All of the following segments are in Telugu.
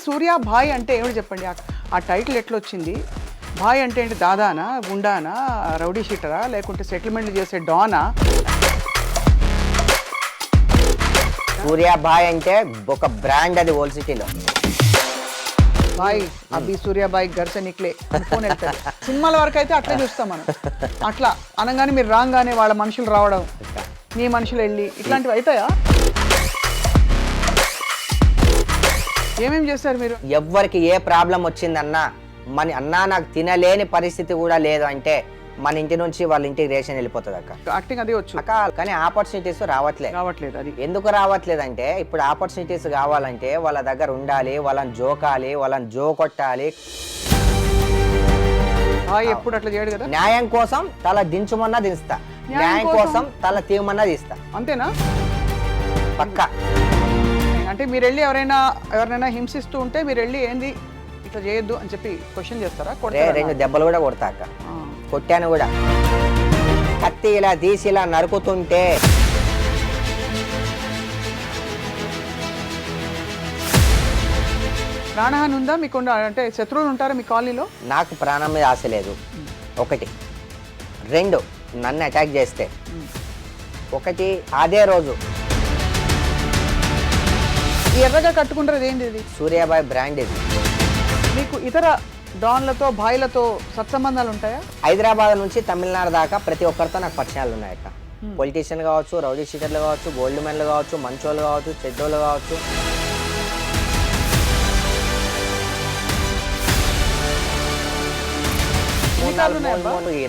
సూర్య భాయ్ అంటే ఏమిటి చెప్పండి? ఆ టైటిల్ ఎట్లా వచ్చింది? భాయ్ అంటే ఏంటి? దాదానా, గుండానా, రౌడీ షీటరా, లేకుంటే సెటిల్మెంట్లు చేసే డానా? సూర్య భాయ్ అంటే ఒక బ్రాండ్, అది ఓల్డ్ సిటీలో. భాయ్ అభి సూర్య భాయ్ గర్స నిక్లే ఫోన్ వెళ్తారు. సినిమాల వరకు అయితే అట్లే చూస్తాం మనం. అట్లా అనగానే మీరు రాగానే వాళ్ళ మనుషులు రావడం, మీ మనుషులు వెళ్ళి ఇట్లాంటివి అవుతాయా? ఏమేం చేస్తారు మీరు? ఎవ్వరికి ఏ ప్రాబ్లం వచ్చిందన్నా, అన్నా నాకు తినలేని పరిస్థితి కూడా లేదు అంటే మన ఇంటి నుంచి వాళ్ళ ఇంటికి రేషన్ వెళ్ళిపోతుంది అక్క. యాక్టింగ్ అది వచ్చు అక్క, కానీ ఆపర్చునిటీస్ రావట్లేదు. అది ఎందుకు రావట్లేదు అంటే, ఇప్పుడు ఆపర్చునిటీస్ కావాలంటే వాళ్ళ దగ్గర ఉండాలి, వాళ్ళని జోకాలి, వాళ్ళని జోకొట్టాలి. భాయ్ ఎప్పుడు అట్లా చేయడు కదా. న్యాయం కోసం తల దించుమన్నా దించుతా, న్యాయం కోసం తల తీయమన్నా తీస్తా. అంతేనా? పక్కా. అంటే మీరు వెళ్ళి ఎవరైనా హింసిస్తూ ఉంటే మీరు వెళ్ళి ఏంది ఇట్లా చేయొద్దు అని చెప్పి క్వశ్చన్ చేస్తారా? రెండు దెబ్బలు కూడా కొడతా అక్క, కొట్టాను కూడా. కత్తి ఇలా తీసి ఇలా నరుకుతుంటే ప్రాణహాని ఉందా మీకు? అంటే శత్రువులు ఉంటారా మీ కాలనీలో? నాకు ప్రాణం మీద ఆశ లేదు, ఒకటి. రెండు, నన్ను అటాక్ చేస్తే ఒకటి. అదే రోజు ఈ ఎర్రగా కట్టుకుంటారు ఏంటి ఇది? సూర్యాబాయ్ బ్రాండ్ ఇది. మీకు ఇతర డాన్లతో భాయ్లతో సత్సంబంధాలు ఉంటాయా? హైదరాబాద్ నుంచి తమిళనాడు దాకా ప్రతి ఒక్కరితో నాకు పరిచయాలు ఉన్నాయి అక్క. పొలిటీషియన్ కావచ్చు, రౌడీ షీటర్లు కావచ్చు, గోల్డ్ మెన్లు కావచ్చు, మంచోళ్ళు కావచ్చు, చెడ్డోళ్ళు కావచ్చు.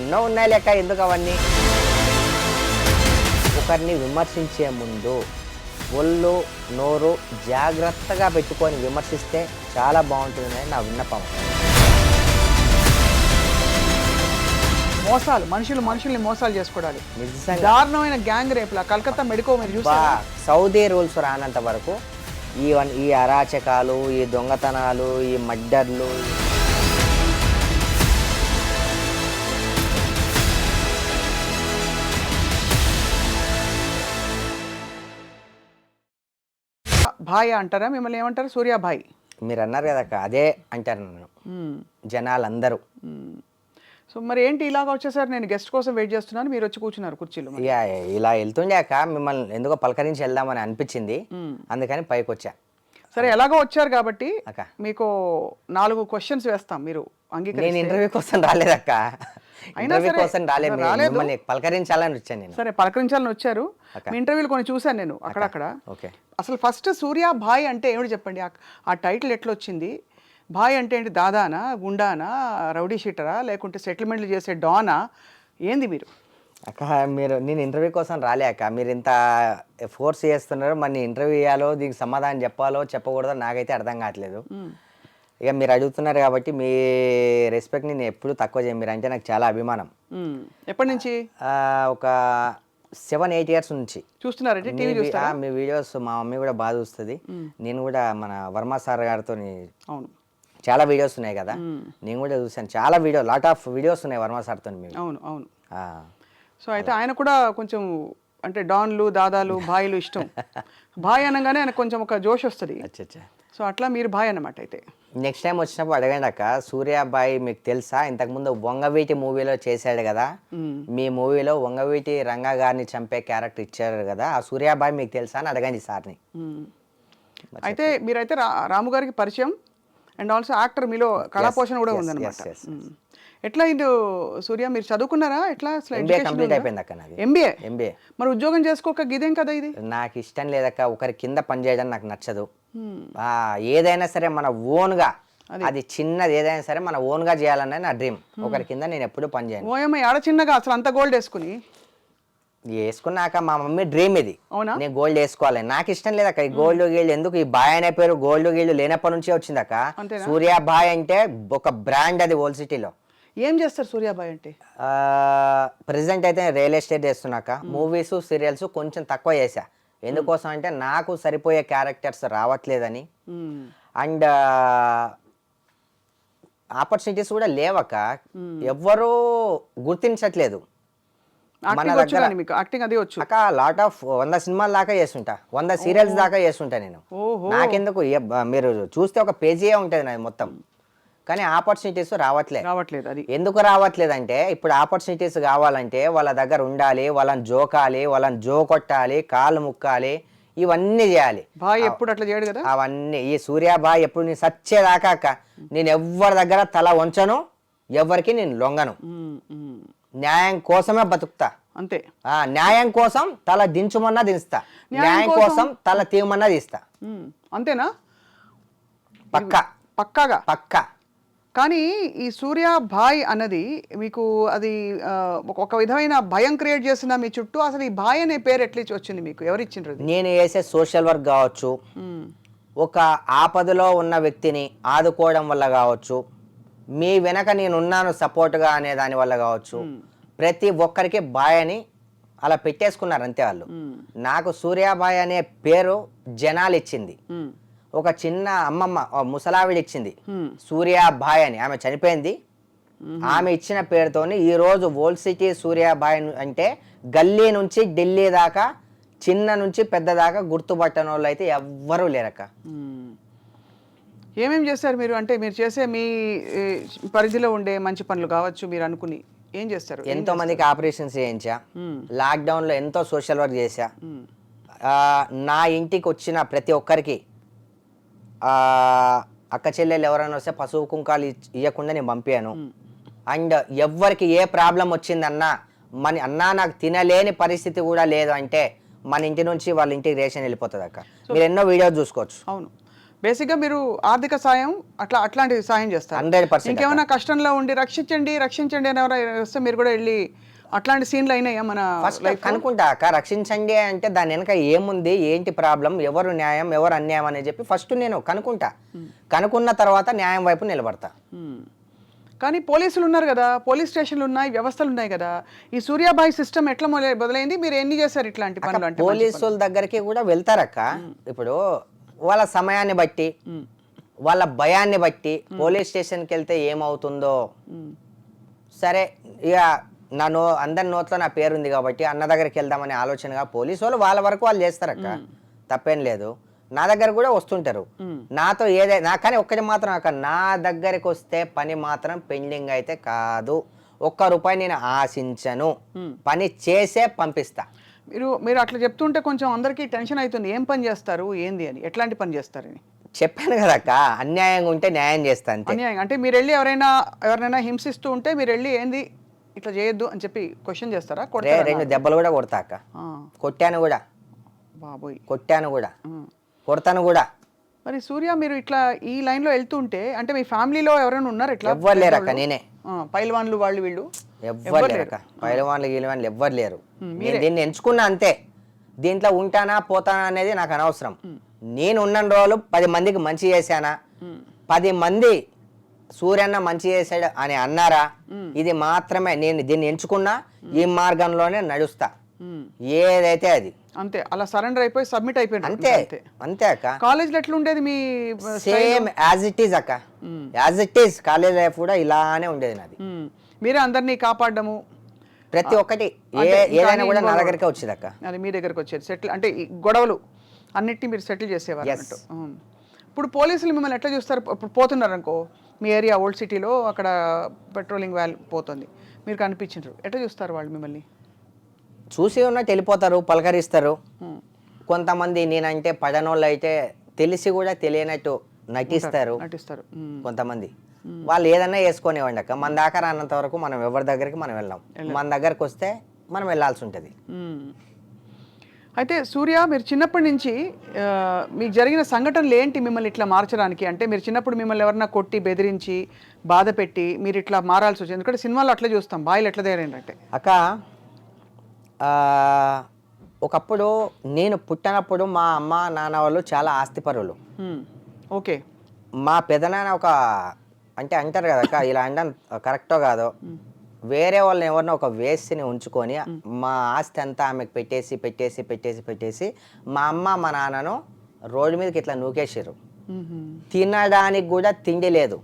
ఎన్నో ఉన్నాయి లెక్క. ఎందుకు అవన్నీ? ఒకరిని విమర్శించే ముందు ఒళ్ళు నోరు జాగ్రత్తగా పెట్టుకొని విమర్శిస్తే చాలా బాగుంటుందని నా విన్నపం. మోసాలు, మనుషుల్ని మోసాలు చేసుకోవడాలి. దారుణమైన గ్యాంగ్ రేపులా కలకత్తా మెడికో మీరు చూసారా? సౌదీ రూల్స్ రానంత వరకు ఈ అరాచకాలు, ఈ దొంగతనాలు, ఈ మర్డర్లు, భాయ్ అంటారా? మిమ్మల్ని ఏమంటారు? సూర్య భాయ్ మీరు అన్నారు కదా, అదే అంటారు నన్ను జనాలందరూ. సో మరి ఏంటి ఇలాగ వచ్చేసారు? నేను గెస్ట్ కోసం వెయిట్ చేస్తున్నాను, మీరు వచ్చి కూర్చున్నారు కుర్చీలో. ఇలా వెళ్తుండే అక్క, మిమ్మల్ని ఎందుకో పలకరించి వెళ్దామని అనిపించింది, అందుకని పైకి వచ్చా. సరే, ఎలాగో వచ్చారు కాబట్టి మీకు 4 క్వశ్చన్స్ వేస్తాం. మీరు అంగీకరించి. నేను ఇంటర్వ్యూ కోసం రాలేదక్క, ఇంటర్వ్యూ కోసం రాలేదు, మిమ్మల్ని పలకరించాలని వచ్చాను నేను. సరే, పలకరించాలని వచ్చారు. మీ ఇంటర్వ్యూలు కొన్ని చూశాను నేను అక్కడక్కడ. అసలు ఫస్ట్ సూర్య భాయ్ అంటే ఏమిటి చెప్పండి? ఆ టైటిల్ ఎట్లా వచ్చింది? భాయ్ అంటే ఏంటి? దాదానా, గుండానా, రౌడీ షీటరా, లేకుంటే సెటిల్మెంట్లు చేసే డానా? ఏంది మీరు? అక్క, నేను ఇంటర్వ్యూ కోసం రాలే అక్క. మీరు ఇంత ఫోర్స్ చేస్తున్నారు, మరి ఇంటర్వ్యూ ఇవ్వాలో, దీనికి సమాధానం చెప్పాలో చెప్పకూడదో నాకైతే అర్థం కావట్లేదు. ఇక మీరు అడుగుతున్నారు కాబట్టి మీ రెస్పెక్ట్ నేను ఎప్పుడు తక్కువ చేయను. మీరు అంటే నాకు చాలా అభిమానం. ఎప్పటి నుంచి? ఒక 7-8 ఇయర్స్ నుంచి చూస్తున్నారంటే మీ వీడియోస్. మా మమ్మీ కూడా బాగా చూస్తుంది. నేను కూడా మన వర్మ సార్ గారితో చాలా వీడియోస్ ఉన్నాయి కదా, నేను కూడా చూసాను. చాలా లాట్ ఆఫ్ వీడియోస్ ఉన్నాయి వర్మ సార్తో. అవును. సో అయితే ఆయన కూడా కొంచెం అంటే డాన్లు, దాదాలు, భాయ్లు ఇష్టం. భాయ్ అనగానే ఆయన కొంచెం ఒక జోష్ వస్తుంది. సో అట్లా మీరు భాయ్ అన్నమాట. అయితే నెక్స్ట్ టైం వచ్చినప్పుడు అడగండి అక్క, సూర్య భాయ్ మీకు తెలుసా? ఇంతకుముందు వంగవీటి మూవీలో చేశాడు కదా, మీ మూవీలో వంగవీటి రంగా గారిని చంపే క్యారెక్టర్ ఇచ్చారు కదా, ఆ సూర్య భాయ్ మీకు తెలుసా అని అడగండి సార్ని. అయితే మీరైతే రాము గారికి పరిచయం అండ్ ఆల్సో యాక్టర్, మీలో కళాపోషణ కూడా ఉందన్నమాట. ఎట్లా ఇది సూర్య, మీరు చదువుకున్నారా? ఎట్లా? కంప్లీట్ అయిపోయింది అక్క నాది. ఎంబీఏ. మరి ఉద్యోగం చేసుకోక ఇదేం కదా ఇది? నాకు ఇష్టం లేదక్క, ఒకరి కింద పని చేయడం నాకు నచ్చదు. ఏదైనా సరే మన ఓన్గా, అది చిన్నది ఏదైనా సరే మన ఓన్గా చేయాలనే నా డ్రీమ్. ఒకరి కింద నేను ఎప్పుడు పని చేయను. ఓయమ్మ, ఆడ చిన్నగా అసలు అంత గోల్డ్ వేసుకున్నాక మా మమ్మీ డ్రీమ్ ఇది, నేను గోల్డ్ వేసుకోవాలి. నాకు ఇష్టం లేదక్క ఈ గోల్డ్ గీల్డ్. ఎందుకు? ఈ బాయ్ అనే పేరు గోల్డ్ గీల్డ్ లేనప్పటి నుంచే వచ్చిందక్క. సూర్య భాయ్ అంటే ఒక బ్రాండ్, అది ఓల్డ్ సిటీలో. ఏం చేస్తారు సూర్య భాయ్ అంటే? ప్రెసెంట్ అయితే రియల్ ఎస్టేట్ చేస్తున్నాక, మూవీస్ సీరియల్స్ కొంచెం తక్కువ చేశా. ఎందుకోసం అంటే నాకు సరిపోయే క్యారెక్టర్స్ రావట్లేదని, అండ్ ఆపర్చునిటీస్ కూడా లేవక్క, ఎవ్వరూ గుర్తించట్లేదు. యాక్టింగ్ వచ్చు కానీ మీకు యాక్టింగ్ అది వచ్చు. అక్క లాట్ ఆఫ్ 100 సినిమాల దాకా చేస్తుంటా, 100 సీరియల్స్ దాకా చేస్తుంటా నేను. నాకెందుకు మీరు చూస్తే ఒక పేజీయే ఉంటుంది నాది మొత్తం, కానీ ఆపర్చునిటీస్ రావట్లేదు. అది ఎందుకు రావట్లేదంటే ఇప్పుడు ఆపర్చునిటీస్ కావాలంటే వాళ్ళ దగ్గర ఉండాలి, వాళ్ళని జోకాలి, వాళ్ళని జోకొట్టాలి, కాళ్ళు ముక్కాలి, ఇవన్నీ చేయాలి. బాయ్ ఎప్పుడు అట్లా చేయడు కదా. అవన్నీ ఈ సూర్య బాయ్ ఎప్పుడు నేను సచ్చేదాకా అక్క నేను ఎవరి దగ్గర తల వంచను, ఎవరికి నేను లొంగను. న్యాయం కోసమే బతుకుతా అంతే. న్యాయం కోసం తల దించుమన్నా దించుతా, న్యాయం కోసం తల తీయమన్నా తీస్తా. అంతేనా? పక్కా. కానీ ఈ సూర్య భాయ్ అన్నది మీకు అది ఒక విధమైన భయం క్రియేట్ చేసిన మీ చుట్టూ. అసలు ఈ భాయ్ అనే పేరు ఎట్లా వచ్చింది మీకు, ఎవరు ఇచ్చిండ్రు? నేను చేసే సోషల్ వర్క్ కావచ్చు, ఒక ఆపదలో ఉన్న వ్యక్తిని ఆదుకోవడం వల్ల కావచ్చు, మీ వెనక నేనున్నాను సపోర్ట్గా అనే దాని వల్ల కావచ్చు, ప్రతి ఒక్కరికి బాయ్ అని అలా పెట్టేసుకున్నారు అంతే వాళ్ళు. నాకు సూర్యాబాయ్ అనే పేరు జనాలు ఇచ్చింది. ఒక చిన్న అమ్మమ్మ ముసలావిడ ఇచ్చింది సూర్యాబాయ్ అని, ఆమె చనిపోయింది. ఆమె ఇచ్చిన పేరుతోని ఈరోజు ఓల్డ్ సిటీ సూర్యాబాయ్ అంటే గల్లీ నుంచి ఢిల్లీ దాకా చిన్న నుంచి పెద్ద దాకా గుర్తుపట్టని వాళ్ళు అయితే ఎవ్వరూ లేరక్క. ఏమేమి చేస్తారు మీరు? అంటే మీరు చేసే మీ పరిధిలో ఉండే మంచి పనులు కావచ్చు, మీరు అనుకుని ఏం చేస్తారు? ఎంతో మందికి ఆపరేషన్స్ చేయించా, లాక్డౌన్లో ఎంతో సోషల్ వర్క్ చేశా. నా ఇంటికి వచ్చిన ప్రతి ఒక్కరికి అక్క చెల్లెలు ఎవరైనా వస్తే పసుపు కుంకాలు ఇవ్వకుండా నేను పంపాను. అండ్ ఎవరికి ఏ ప్రాబ్లం వచ్చిందన్నా అన్నా నాకు తినలేని పరిస్థితి కూడా లేదు అంటే మన ఇంటి నుంచి వాళ్ళ ఇంటికి రేషన్ వెళ్ళిపోతుంది అక్క. మీరు ఎన్నో వీడియోస్ చూసుకోవచ్చు. అవును, బేసిక్గా మీరు ఆర్థిక సాయం అట్లాంటి సాయం చేస్తారు. 100%. ఇంకేమైనా కష్టంలో ఉండి రక్షించండి అని ఎవరైనా వస్తే మీరు కూడా వెళ్ళి అట్లాంటి సీన్లు అయినాయా మన కనుక్కుంటా అక్క? రక్షించండి అంటే దాని వెనక ఏముంది, ఏంటి ప్రాబ్లం, ఎవరు న్యాయం ఎవరు అన్యాయం అని చెప్పి ఫస్ట్ నేను కనుక్కుంటా. కనుక్కున్న తర్వాత న్యాయం వైపు నిలబడతా. కానీ పోలీసులు ఉన్నారు కదా, పోలీస్ స్టేషన్లు ఉన్నాయి, వ్యవస్థలు ఉన్నాయి కదా. ఈ సూర్యాబాయ్ సిస్టమ్ ఎట్లా మొదలైంది? మీరు ఎన్ని చేశారు ఇట్లాంటి పనులు? అంటే పోలీసుల దగ్గరికి కూడా వెళ్తారక్క. ఇప్పుడు వాళ్ళ సమయాన్ని బట్టి, వాళ్ళ భయాన్ని బట్టి పోలీస్ స్టేషన్కి వెళ్తే ఏమవుతుందో, సరే ఇక అందరి నోట్లో నా పేరు ఉంది కాబట్టి అన్న దగ్గరికి వెళ్దామనే ఆలోచనగా పోలీసు వాళ్ళు వాళ్ళ వరకు వాళ్ళు చేస్తారక్క, తప్పేం లేదు. నా దగ్గర కూడా వస్తుంటారు నాతో ఏదైనా. కానీ ఒక్కటి మాత్రం అక్క, నా దగ్గరికి వస్తే పని మాత్రం పెండింగ్ అయితే కాదు, ₹1 నేను ఆశించను, పని చేసే పంపిస్తా. మీరు అట్లా చెప్తుంటే కొంచెం అందరికీ టెన్షన్ అవుతుంది, ఏం పని చేస్తారు ఏంది అని, ఎట్లాంటి పని చేస్తారని. చెప్పాను కదక్క, అన్యాయంగా ఉంటే న్యాయం చేస్తాను. అన్యాయం అంటే మీరు వెళ్ళి ఎవరైనా హింసిస్తూ ఉంటే మీరు వెళ్ళి ఏంది ఇట్లా చేయొద్దు అని చెప్పి క్వశ్చన్ చేస్తారా? 2 దెబ్బలు కూడా కొడతా అక్క. కొట్టాను కూడా, బాబోయ్ కొట్టాను కూడా, కొడతాను కూడా. మరి సూర్య మీరు ఇట్లా ఈ లైన్లో వెళ్తుంటే అంటే మీ ఫ్యామిలీలో ఎవరైనా ఉన్నారు ఇట్లా? ఎవ్వరు లేరు అక్క, నేనే. పైల్వాన్లు వాళ్ళు వీళ్ళు ఎవ్వరు లేరు అక్క, పైల్వాన్లు గీల్వాన్లు ఎవ్వరు లేరు. నేను దీన్ని ఎంచుకున్నా అంతే. దీంట్లో ఉంటానా పోతానా అనేది నాకు అనవసరం. నేను ఉన్న రోజులు 10 మందికి మంచి చేశానా, 10 మంది సూర్యన్న మంచి చేశాడు అని అన్నారా, ఇది మాత్రమే. నేను దీన్ని ఎంచుకున్నా, ఈ మార్గంలోనే నడుస్తా, ఏదైతే అది అంతే. అలా సరెండర్ అయిపోయి సబ్మిట్ అయిపోయింది అంతే. అంతే అక్క. కాలేజ్లో ఎట్లా ఉండేది మీ? సేమ్ యాజ్ ఇట్ ఈజ్ అక్క, as it is. College life కూడా ఇలానే ఉండేది నాది. మీరే అందరినీ కాపాడము, ప్రతి ఒక్కటి ఏదైనా కూడా నా దగ్గరికి వచ్చేది అక్క. అది మీ దగ్గరకు వచ్చేది. సెటిల్ అంటే గొడవలు అన్నిటినీ మీరు సెటిల్ చేసేవారు అన్నట్టు. ఇప్పుడు పోలీసులు మిమ్మల్ని ఎట్లా చూస్తారు? ఇప్పుడు పోతున్నారు అనుకో, మీ ఏరియా ఓల్డ్ సిటీలో అక్కడ పెట్రోలింగ్ వ్యాన్ పోతుంది, మీరు కనిపించారు, ఎట్లా చూస్తారు వాళ్ళు మిమ్మల్ని? చూసి ఉన్నట్టు వెళ్ళిపోతారు, పలకరిస్తారు. కొంతమంది నేనంటే పడనోళ్ళు అయితే తెలిసి కూడా తెలియనట్టు నటిస్తారు. కొంతమంది వాళ్ళు ఏదన్నా వేసుకొనివ్వండి అక్క, మన దాకా రానంత వరకు మనం ఎవరి దగ్గరికి మనం వెళ్ళాం. మన దగ్గరకు వస్తే మనం వెళ్ళాల్సి ఉంటుంది. అయితే సూర్య, మీరు చిన్నప్పటి నుంచి మీకు జరిగిన సంఘటనలు ఏంటి మిమ్మల్ని ఇట్లా మార్చడానికి? అంటే మీరు చిన్నప్పుడు మిమ్మల్ని ఎవరన్నా కొట్టి బెదిరించి బాధ పెట్టి మీరు ఇట్లా మారాల్సి వచ్చింది? ఎందుకంటే సినిమాలో అట్లా చూస్తాం, బాయిలు ఎట్లా తయారైందంటే. అక్క ఒకప్పుడు నేను పుట్టినప్పుడు మా అమ్మ నాన్న వాళ్ళు చాలా ఆస్తిపరులు. ఓకే. మా పెదనాన్న ఒక అంటే అంటారు కదా ఇలా అనడం కరెక్టో కాదో, వేరే వాళ్ళని ఎవరినో ఒక వేస్ట్ని ఉంచుకొని మా ఆస్తి అంతా ఆమెకు పెట్టేసి పెట్టేసి పెట్టేసి పెట్టేసి మా అమ్మ మా నాన్నను రోడ్డు మీదకి ఇట్లా నూకేసారు. తినడానికి కూడా తిండి లేదు,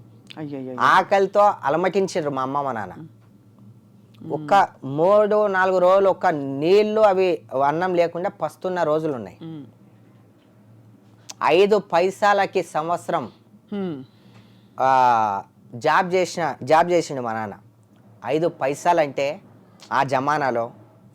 ఆకలితో అలమటించారు మా అమ్మ మా నాన్న. ఒక 3-4 రోజులు ఒక్క నీళ్లు అవి అన్నం లేకుండా పస్తున్న రోజులు ఉన్నాయి. 5 పైసలకి సంవత్సరం జాబ్ చేసిండు మా నాన్న. 5 పైసలు అంటే ఆ జమానాలో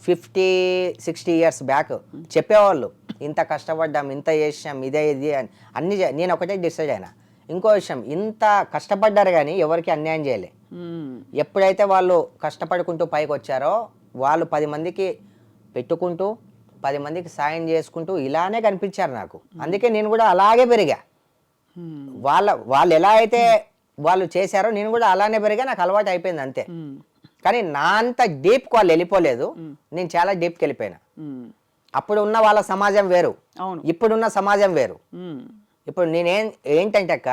50-60 ఇయర్స్ బ్యాక్ చెప్పేవాళ్ళు, ఇంత కష్టపడ్డాం, ఇంత చేసాం, ఇదే ఇది అని అన్ని. నేను ఒకటే డిసైడ్ అయినా, ఇంకో విషయం, ఇంత కష్టపడ్డారు కానీ ఎవరికి అన్యాయం చేయలే. ఎప్పుడైతే వాళ్ళు కష్టపడుకుంటూ పైకి వచ్చారో వాళ్ళు 10 మందికి పెట్టుకుంటూ 10 మందికి సాయం చేసుకుంటూ ఇలానే కనిపించారు నాకు. అందుకే నేను కూడా అలాగే పెరిగా. వాళ్ళు ఎలా అయితే వాళ్ళు చేశారో నేను కూడా అలానే పెరిగా, నాకు అలవాటు అయిపోయింది అంతే. కానీ నా అంత డీప్కి వాళ్ళు వెళ్ళిపోలేదు, నేను చాలా డీప్కి వెళ్ళిపోయినా. అప్పుడు ఉన్న వాళ్ళ సమాజం వేరు, ఇప్పుడున్న సమాజం వేరు. ఇప్పుడు ఏంటంటే అక్క,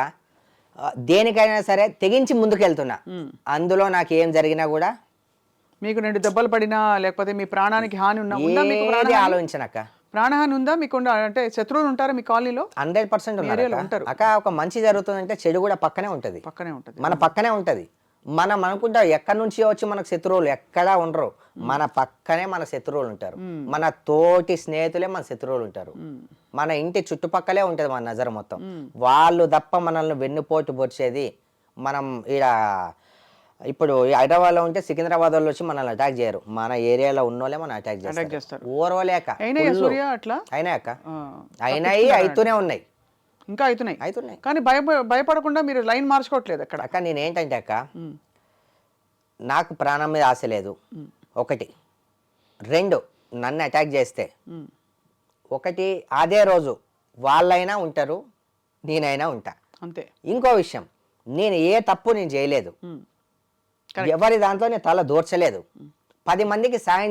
దేనికైనా సరే తెగించి ముందుకెళ్తున్నా. అందులో నాకు ఏం జరిగినా కూడా, మీకు 2 దెబ్బలు పడినా లేకపోతే మీ ప్రాణానికి హాని ఉన్నా ఆలోచించనక్క. ప్రాణహాని ఉందా మీకు? అంటే శత్రువులు ఉంటారా మీ కాలనీలో? 100% ఉంటారు అక్క. ఒక మంచి జరుగుతుందంటే చెడు కూడా పక్కనే ఉంటుంది, మన పక్కనే ఉంటుంది. మనం అనుకుంటాం ఎక్కడి నుంచి వచ్చి మనకు శత్రువులు ఎక్కడా ఉండరు, మన పక్కనే మన శత్రువులు ఉంటారు. మన తోటి స్నేహితులే మన శత్రువులు ఉంటారు. మన ఇంటి చుట్టుపక్కలే ఉంటుంది మన నజర మొత్తం. వాళ్ళు తప్ప మనల్ని వెన్నుపోటు పొడిచేది. మనం ఇప్పుడు హైదరాబాద్లో ఉంటే సికింద్రాబాద్ వాళ్ళు వచ్చి మనల్ని అటాక్ చేయరు, మన ఏరియాలో ఉన్నోళ్ళే మనం అటాక్ చేస్తారు. ఓర్వలేక అయినాయి అక్క, అయినాయి, అవుతూనే ఉన్నాయి, ఇంకా అవుతున్నాయి. కానీ భయపడకుండా మీరు లైన్ మార్చుకోవట్లేదు అక్కడ. అక్క నేనేంటంటే అక్క, నాకు ప్రాణం మీద ఆశ లేదు, 1. 2, నన్ను అటాక్ చేస్తే 1 అదే రోజు వాళ్ళైనా ఉంటారు, నేనైనా ఉంటా, అంతే. ఇంకో విషయం, నేను ఏ తప్పు నేను చేయలేదు, ఎవరి దాంట్లో నేను తల దూర్చలేదు. 10 మందికి సాయం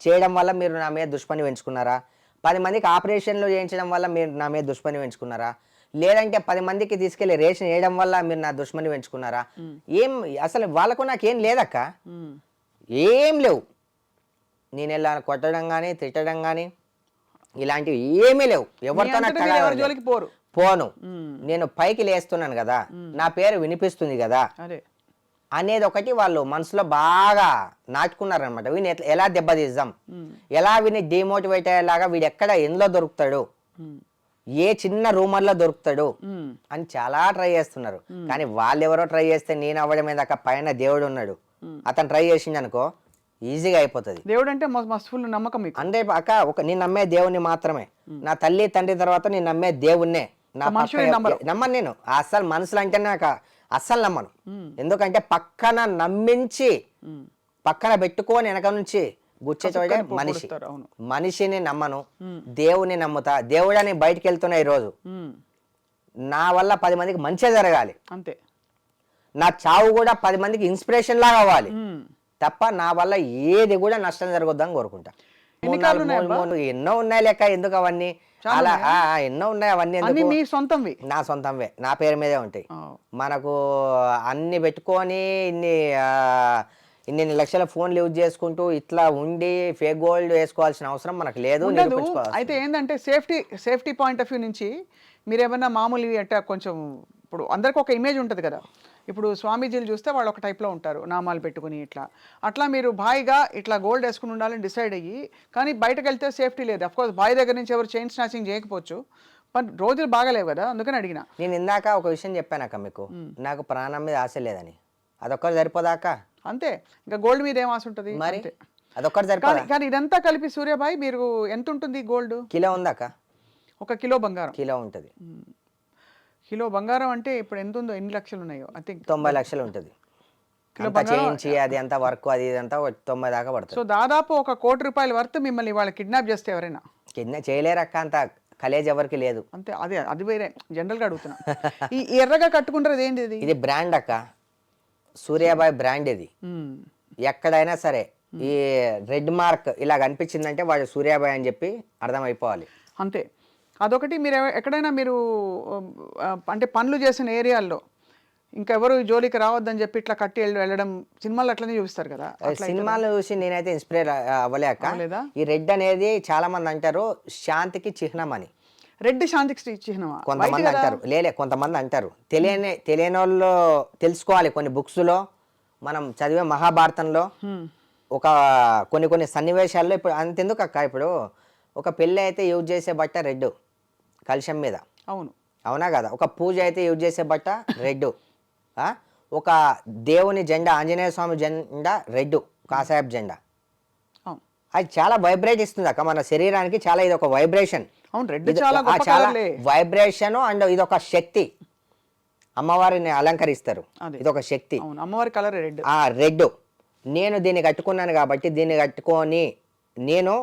చేయడం వల్ల మీరు నా మీద దుష్పని పెంచుకున్నారా? 10 మందికి ఆపరేషన్లు చేయించడం వల్ల మీరు నా మీద దుష్పని పెంచుకున్నారా? లేదంటే 10 మందికి తీసుకెళ్లి రేషన్ వేయడం వల్ల మీరు నా దుష్మని పెంచుకున్నారా? ఏం అసలు వాళ్ళకు నాకేం లేదక్క, ఏం లేవు. నేను ఇలా కొట్టడం కానీ తిట్టడం కానీ ఇలాంటివి ఏమీ లేవు. ఎవరితో నాకు పోను. నేను పైకి లేస్తున్నాను కదా, నా పేరు వినిపిస్తుంది కదా అనేది ఒకటి వాళ్ళు మనసులో బాగా నాటుకున్నారనమాట. వీడిని ఎలా దెబ్బతీద్దాం, ఎలా వీడిని డిమోటివేట్ అయ్యేలాగా, వీడు ఎక్కడ ఎందులో దొరుకుతాడు, ఏ చిన్న రూమర్లో దొరుకుతాడు అని చాలా ట్రై చేస్తున్నారు. కానీ వాళ్ళు ఎవరో ట్రై చేస్తే నేను అవ్వడమే దాకా పైన దేవుడు ఉన్నాడు, అతను ట్రై చేసింది అనుకో ఈజీగా అయిపోతుంది. దేవుడు అంటే ఫుల్ నమ్మకం అంటే అక్క, నేను నమ్మే దేవుణ్ణి మాత్రమే. నా తల్లి తండ్రి తర్వాత నేను నమ్మే దేవుణ్ణే. నమ్మను నేను అస్సలు. మనుషులు అంటే నాకు అస్సలు నమ్మను. ఎందుకంటే పక్కన నమ్మించి పక్కన పెట్టుకొని వెనక నుంచి గుచ్చేటోడే మనిషి. మనిషిని నమ్మను, దేవుని నమ్ముతా. దేవుడని బయటికి వెళ్తున్నా ఈరోజు, నా వల్ల 10 మందికి మంచిగా జరగాలి అంతే. నా చావు కూడా 10 మందికి ఇన్స్పిరేషన్ లాగా అవ్వాలి తప్ప నా వల్ల ఏది కూడా నష్టం జరగొద్దని కోరుకుంటా. ఎన్నో ఉన్నాయి లెక్క, ఎందుకు అవన్నీ అలా ఎన్నో ఉన్నాయి, అవన్నీ మీ సొంతంవి? నా సొంతంవే, నా పేరు మీదే ఉంటాయి. మనకు అన్ని పెట్టుకొని ఇన్ని లక్షల ఫోన్లు యూజ్ చేసుకుంటూ ఇట్లా ఉండి ఫేక్ గోల్డ్ వేసుకోవాల్సిన అవసరం మనకు లేదు. అయితే ఏంటంటే సేఫ్టీ పాయింట్ ఆఫ్ వ్యూ నుంచి మీరు ఏమన్నా మామూలు అంటే కొంచెం, ఇప్పుడు అందరికి ఒక ఇమేజ్ ఉంటుంది కదా. ఇప్పుడు స్వామీజీలు చూస్తే వాళ్ళు ఒక టైప్లో ఉంటారు, నామాలు పెట్టుకుని అట్లా మీరు బాయిగా ఇట్లా గోల్డ్ వేసుకుని ఉండాలని డిసైడ్ అయ్యి, కానీ బయటకు వెళ్తే సేఫ్టీ లేదు. అఫ్కోర్స్ బాయ్ దగ్గర నుంచి ఎవరు చైన్ స్నాచింగ్ చేయకపోవచ్చు, బట్ రోజులు బాగాలేవు కదా, అందుకని అడిగిన. నేను ఇందాక ఒక విషయం చెప్పానక్క మీకు, నాకు ప్రాణం మీద ఆశ లేదని. అదొక్కటి సరిపోదాక అంతే, ఇంకా గోల్డ్ మీద ఏం ఆశ ఉంటుంది మరి? అదొక్కటి సరిపోదు. కానీ ఇదంతా కలిపి సూర్యబాయ్ మీరు ఎంత ఉంటుంది గోల్డ్? కిలో ఉందాక? 1 కిలో బంగారం కిలో ఉంటుంది. కిలో బంగారం అంటే ఇప్పుడు ఎంత ఉందో, ఎన్ని లక్షలు ఉన్నాయో? ఐ థింక్ 90 లక్షలు ఉంటుంది. చేయించి అది అంతా వర్క్ అది ఇదంతా 90 దాకా పడుతుంది. సో దాదాపు 1 కోటి రూపాయల వర్త్ మిమ్మల్ని వాళ్ళు కిడ్నాప్ చేస్తే ఎవరైనా కిడ్నాప్ చేయలేరక్క, అంత కలేజ్ ఎవరికి లేదు అంతే. అది వేరే జనరల్గా అడుగుతున్నా. ఈ ఎర్రగా కట్టుకుంటారు ఏంటి ఇది? బ్రాండ్ అక్క, సూర్యాబాయ్ బ్రాండ్ ఇది. ఎక్కడైనా సరే ఈ రెడ్ మార్క్ ఇలా కనిపించిందంటే వాడు సూర్యాబాయ్ అని చెప్పి అర్థమైపోవాలి అంతే. అదొకటి. మీరు ఎక్కడైనా మీరు అంటే పనులు చేసిన ఏరియాల్లో ఇంకెవరు జోలికి రావద్దని చెప్పి ఇట్లా కట్టి వెళ్ళడం సినిమాలు అట్లనే చూపిస్తారు కదా. సినిమాలు చూసి నేనైతే ఇన్స్పైర్ అవ్వలేక. ఈ రెడ్ అనేది చాలా మంది అంటారు శాంతికి చిహ్నం అని. రెడ్ శాంతికి చిహ్నమా? కొంతమంది అంటారు, కొంతమంది అంటారు. తెలియని వాళ్ళు తెలుసుకోవాలి. కొన్ని బుక్స్లో మనం చదివే మహాభారతంలో ఒక కొన్ని సన్నివేశాల్లో ఇప్పుడు అంతెందుకు అక్క, ఇప్పుడు ఒక పెళ్ళి అయితే యూజ్ చేసే బట్ట రెడ్ కలశం మీద, అవును అవునా కదా? ఒక పూజ అయితే యూజ్ చేసే బట్ట రెడ్, ఒక దేవుని జెండా ఆంజనేయ స్వామి జెండా రెడ్, కాసాయబ్ జెండా. అవును అది చాలా వైబ్రేట్ ఇస్తుంది అక్క మన శరీరానికి, చాలా ఇది ఒక వైబ్రేషన్. అవును రెడ్ చాలా గొప్ప చాలా కలర్లే. వైబ్రేషన్ అండ్ ఇది ఒక శక్తి. అమ్మవారిని అలంకరిస్తారు, ఇది ఒక శక్తి. అవును అమ్మవారి కలర్ రెడ్. రెడ్. నేను దీన్ని కట్టుకున్నాను కాబట్టి దీన్ని కట్టుకొని నేను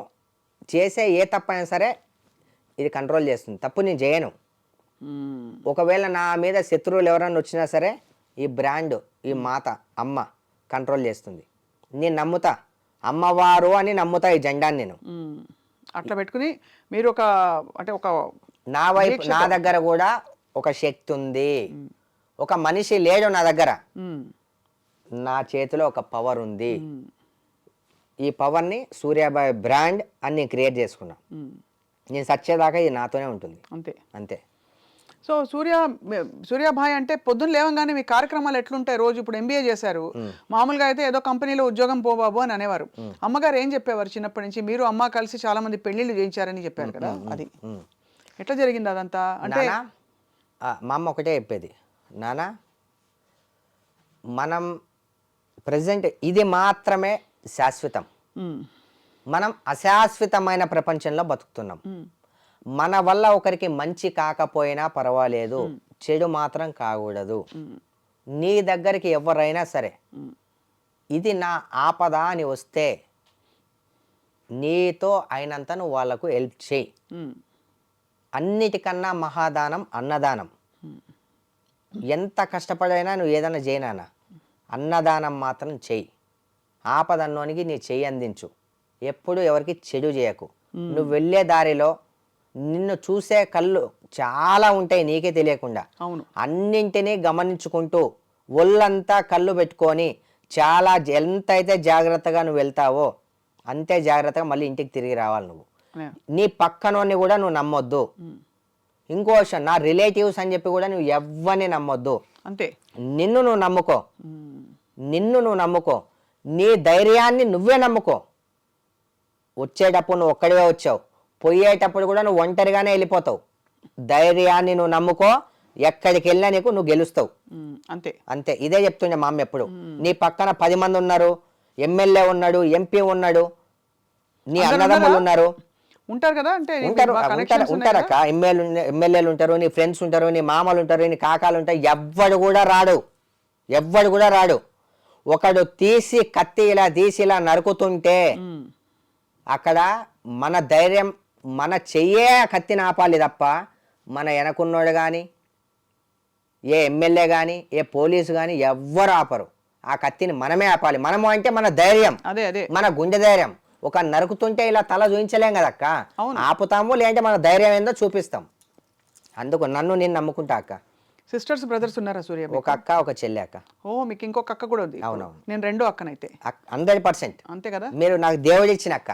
చేసే ఏ తప్పైనా సరే ఇది కంట్రోల్ చేస్తుంది. తప్పు నేను చేయను. ఒకవేళ నా మీద శత్రువులు ఎవరన్నా వచ్చినా సరే ఈ బ్రాండ్, ఈ మాత అమ్మ కంట్రోల్ చేస్తుంది. నేను నమ్ముతా, అమ్మవారు అని నమ్ముతా ఈ జెండాని నేను. అట్లా పెట్టుకుని మీరు ఒక అంటే ఒక నా వైపు నా దగ్గర కూడా ఒక శక్తి ఉంది. ఒక మనిషి లేడు నా దగ్గర, నా చేతిలో ఒక పవర్ ఉంది. ఈ పవర్ని సూర్యాబాయ్ బ్రాండ్ అని నేను క్రియేట్ చేసుకున్నా. నేను సచ్చేదాకా ఇది నాతోనే ఉంటుంది. అంతే అంతే. సో సూర్యాభాయ్ అంటే పొద్దున్న లేవగానే మీ కార్యక్రమాలు ఎట్లుంటాయి రోజు? ఇప్పుడు ఎంబీఏ చేశారు, మామూలుగా అయితే ఏదో కంపెనీలో ఉద్యోగం పోబాబు అని అనేవారు. అమ్మగారు ఏం చెప్పేవారు చిన్నప్పటి నుంచి? మీరు అమ్మ కలిసి చాలా మంది పెళ్లిళ్ళు చేయించారని చెప్పారు కదా, అది ఎట్లా జరిగింది అదంతా? అంటే మా అమ్మ ఒకటే చెప్పేది, నాన్న మనం ప్రజెంట్ ఇది మాత్రమే శాశ్వతం, మనం అశాశ్వతమైన ప్రపంచంలో బతుకుతున్నాం. మన వల్ల ఒకరికి మంచి కాకపోయినా పర్వాలేదు, చెడు మాత్రం కాకూడదు. నీ దగ్గరికి ఎవరైనా సరే ఇది నా ఆపద అని వస్తే నీతో అయినంత నువ్వు వాళ్ళకు హెల్ప్ చేయి. అన్నిటికన్నా మహాదానం అన్నదానం. ఎంత కష్టపడైనా నువ్వు ఏదైనా చేయనా, అన్నదానం మాత్రం చెయ్యి. ఆపదన్నోనికి నీ చెయ్యి అందించు. ఎప్పుడు ఎవరికి చెడు చేయకు. నువ్వు వెళ్ళే దారిలో నిన్ను చూసే కళ్ళు చాలా ఉంటాయి నీకే తెలియకుండా. అవును, అన్నింటినీ గమనించుకుంటూ ఒళ్ళంతా కళ్ళు పెట్టుకొని చాలా ఎంతైతే జాగ్రత్తగా నువ్వు వెళ్తావో అంతే జాగ్రత్తగా మళ్ళీ ఇంటికి తిరిగి రావాలి నువ్వు. నీ పక్కనోని కూడా నువ్వు నమ్మొద్దు. ఇంకో విషయం, నా రిలేటివ్స్ అని చెప్పి కూడా నువ్వు ఎవ్వరిని నమ్మొద్దు. అంతే. నిన్ను నువ్వు నమ్ముకో, నిన్ను నువ్వు నమ్ముకో, నీ ధైర్యాన్ని నువ్వే నమ్ముకో. వచ్చేటప్పుడు నువ్వు ఒక్కడివే వచ్చావు, పోయేటప్పుడు కూడా నువ్వు ఒంటరిగానే వెళ్ళిపోతావు. ధైర్యాన్ని నువ్వు నమ్ముకో, ఎక్కడికి వెళ్ళినా నీకు నువ్వు గెలుస్తావు. అంతే అంతే. ఇదే చెప్తుండే మా అమ్మ ఎప్పుడు. నీ పక్కన 10 మంది ఉన్నారు, ఎమ్మెల్యే ఉన్నాడు, ఎంపీ ఉన్నాడు, నీ అన్నదమ్ములు ఉన్నారు, ఉంటారు కదా. అంటే ఉంటారక్క. ఎమ్మెల్యేలు ఉంటారు, నీ ఫ్రెండ్స్ ఉంటారు, నీ మామలు ఉంటారు, నీ కాకాలు ఉంటారు. ఎవ్వడు కూడా రాడు. ఒకడు కత్తి ఇలా తీసి ఇలా నరుకుతుంటే అక్కడ మన ధైర్యం, మన చెయ్యే కత్తిని ఆపాలి తప్ప మన వెనకున్నోడు కానీ, ఏ ఎమ్మెల్యే కానీ, ఏ పోలీసు కానీ ఎవ్వరు ఆపరు. ఆ కత్తిని మనమే ఆపాలి. మనము అంటే మన ధైర్యం, మన గుండె ధైర్యం. ఒక నరుకుతుంటే ఇలా తల చూపించలేం కదక్క, ఆపుతాము. లేదంటే మన ధైర్యం ఏందో చూపిస్తాం. అందుకు నన్ను నేను నమ్ముకుంటా అక్క. సిస్టర్స్ బ్రదర్స్ ఉన్నారా సూర్య? ఒక అక్క, ఒక చెల్లి అక్క. ఓ, మీకు ఇంకొక అక్క కూడా ఉంది? అవునవును, నేను రెండో అక్కనైతే. 100%. అంతే కదా. మీరు నాకు దేవుడు ఇచ్చిన అక్క.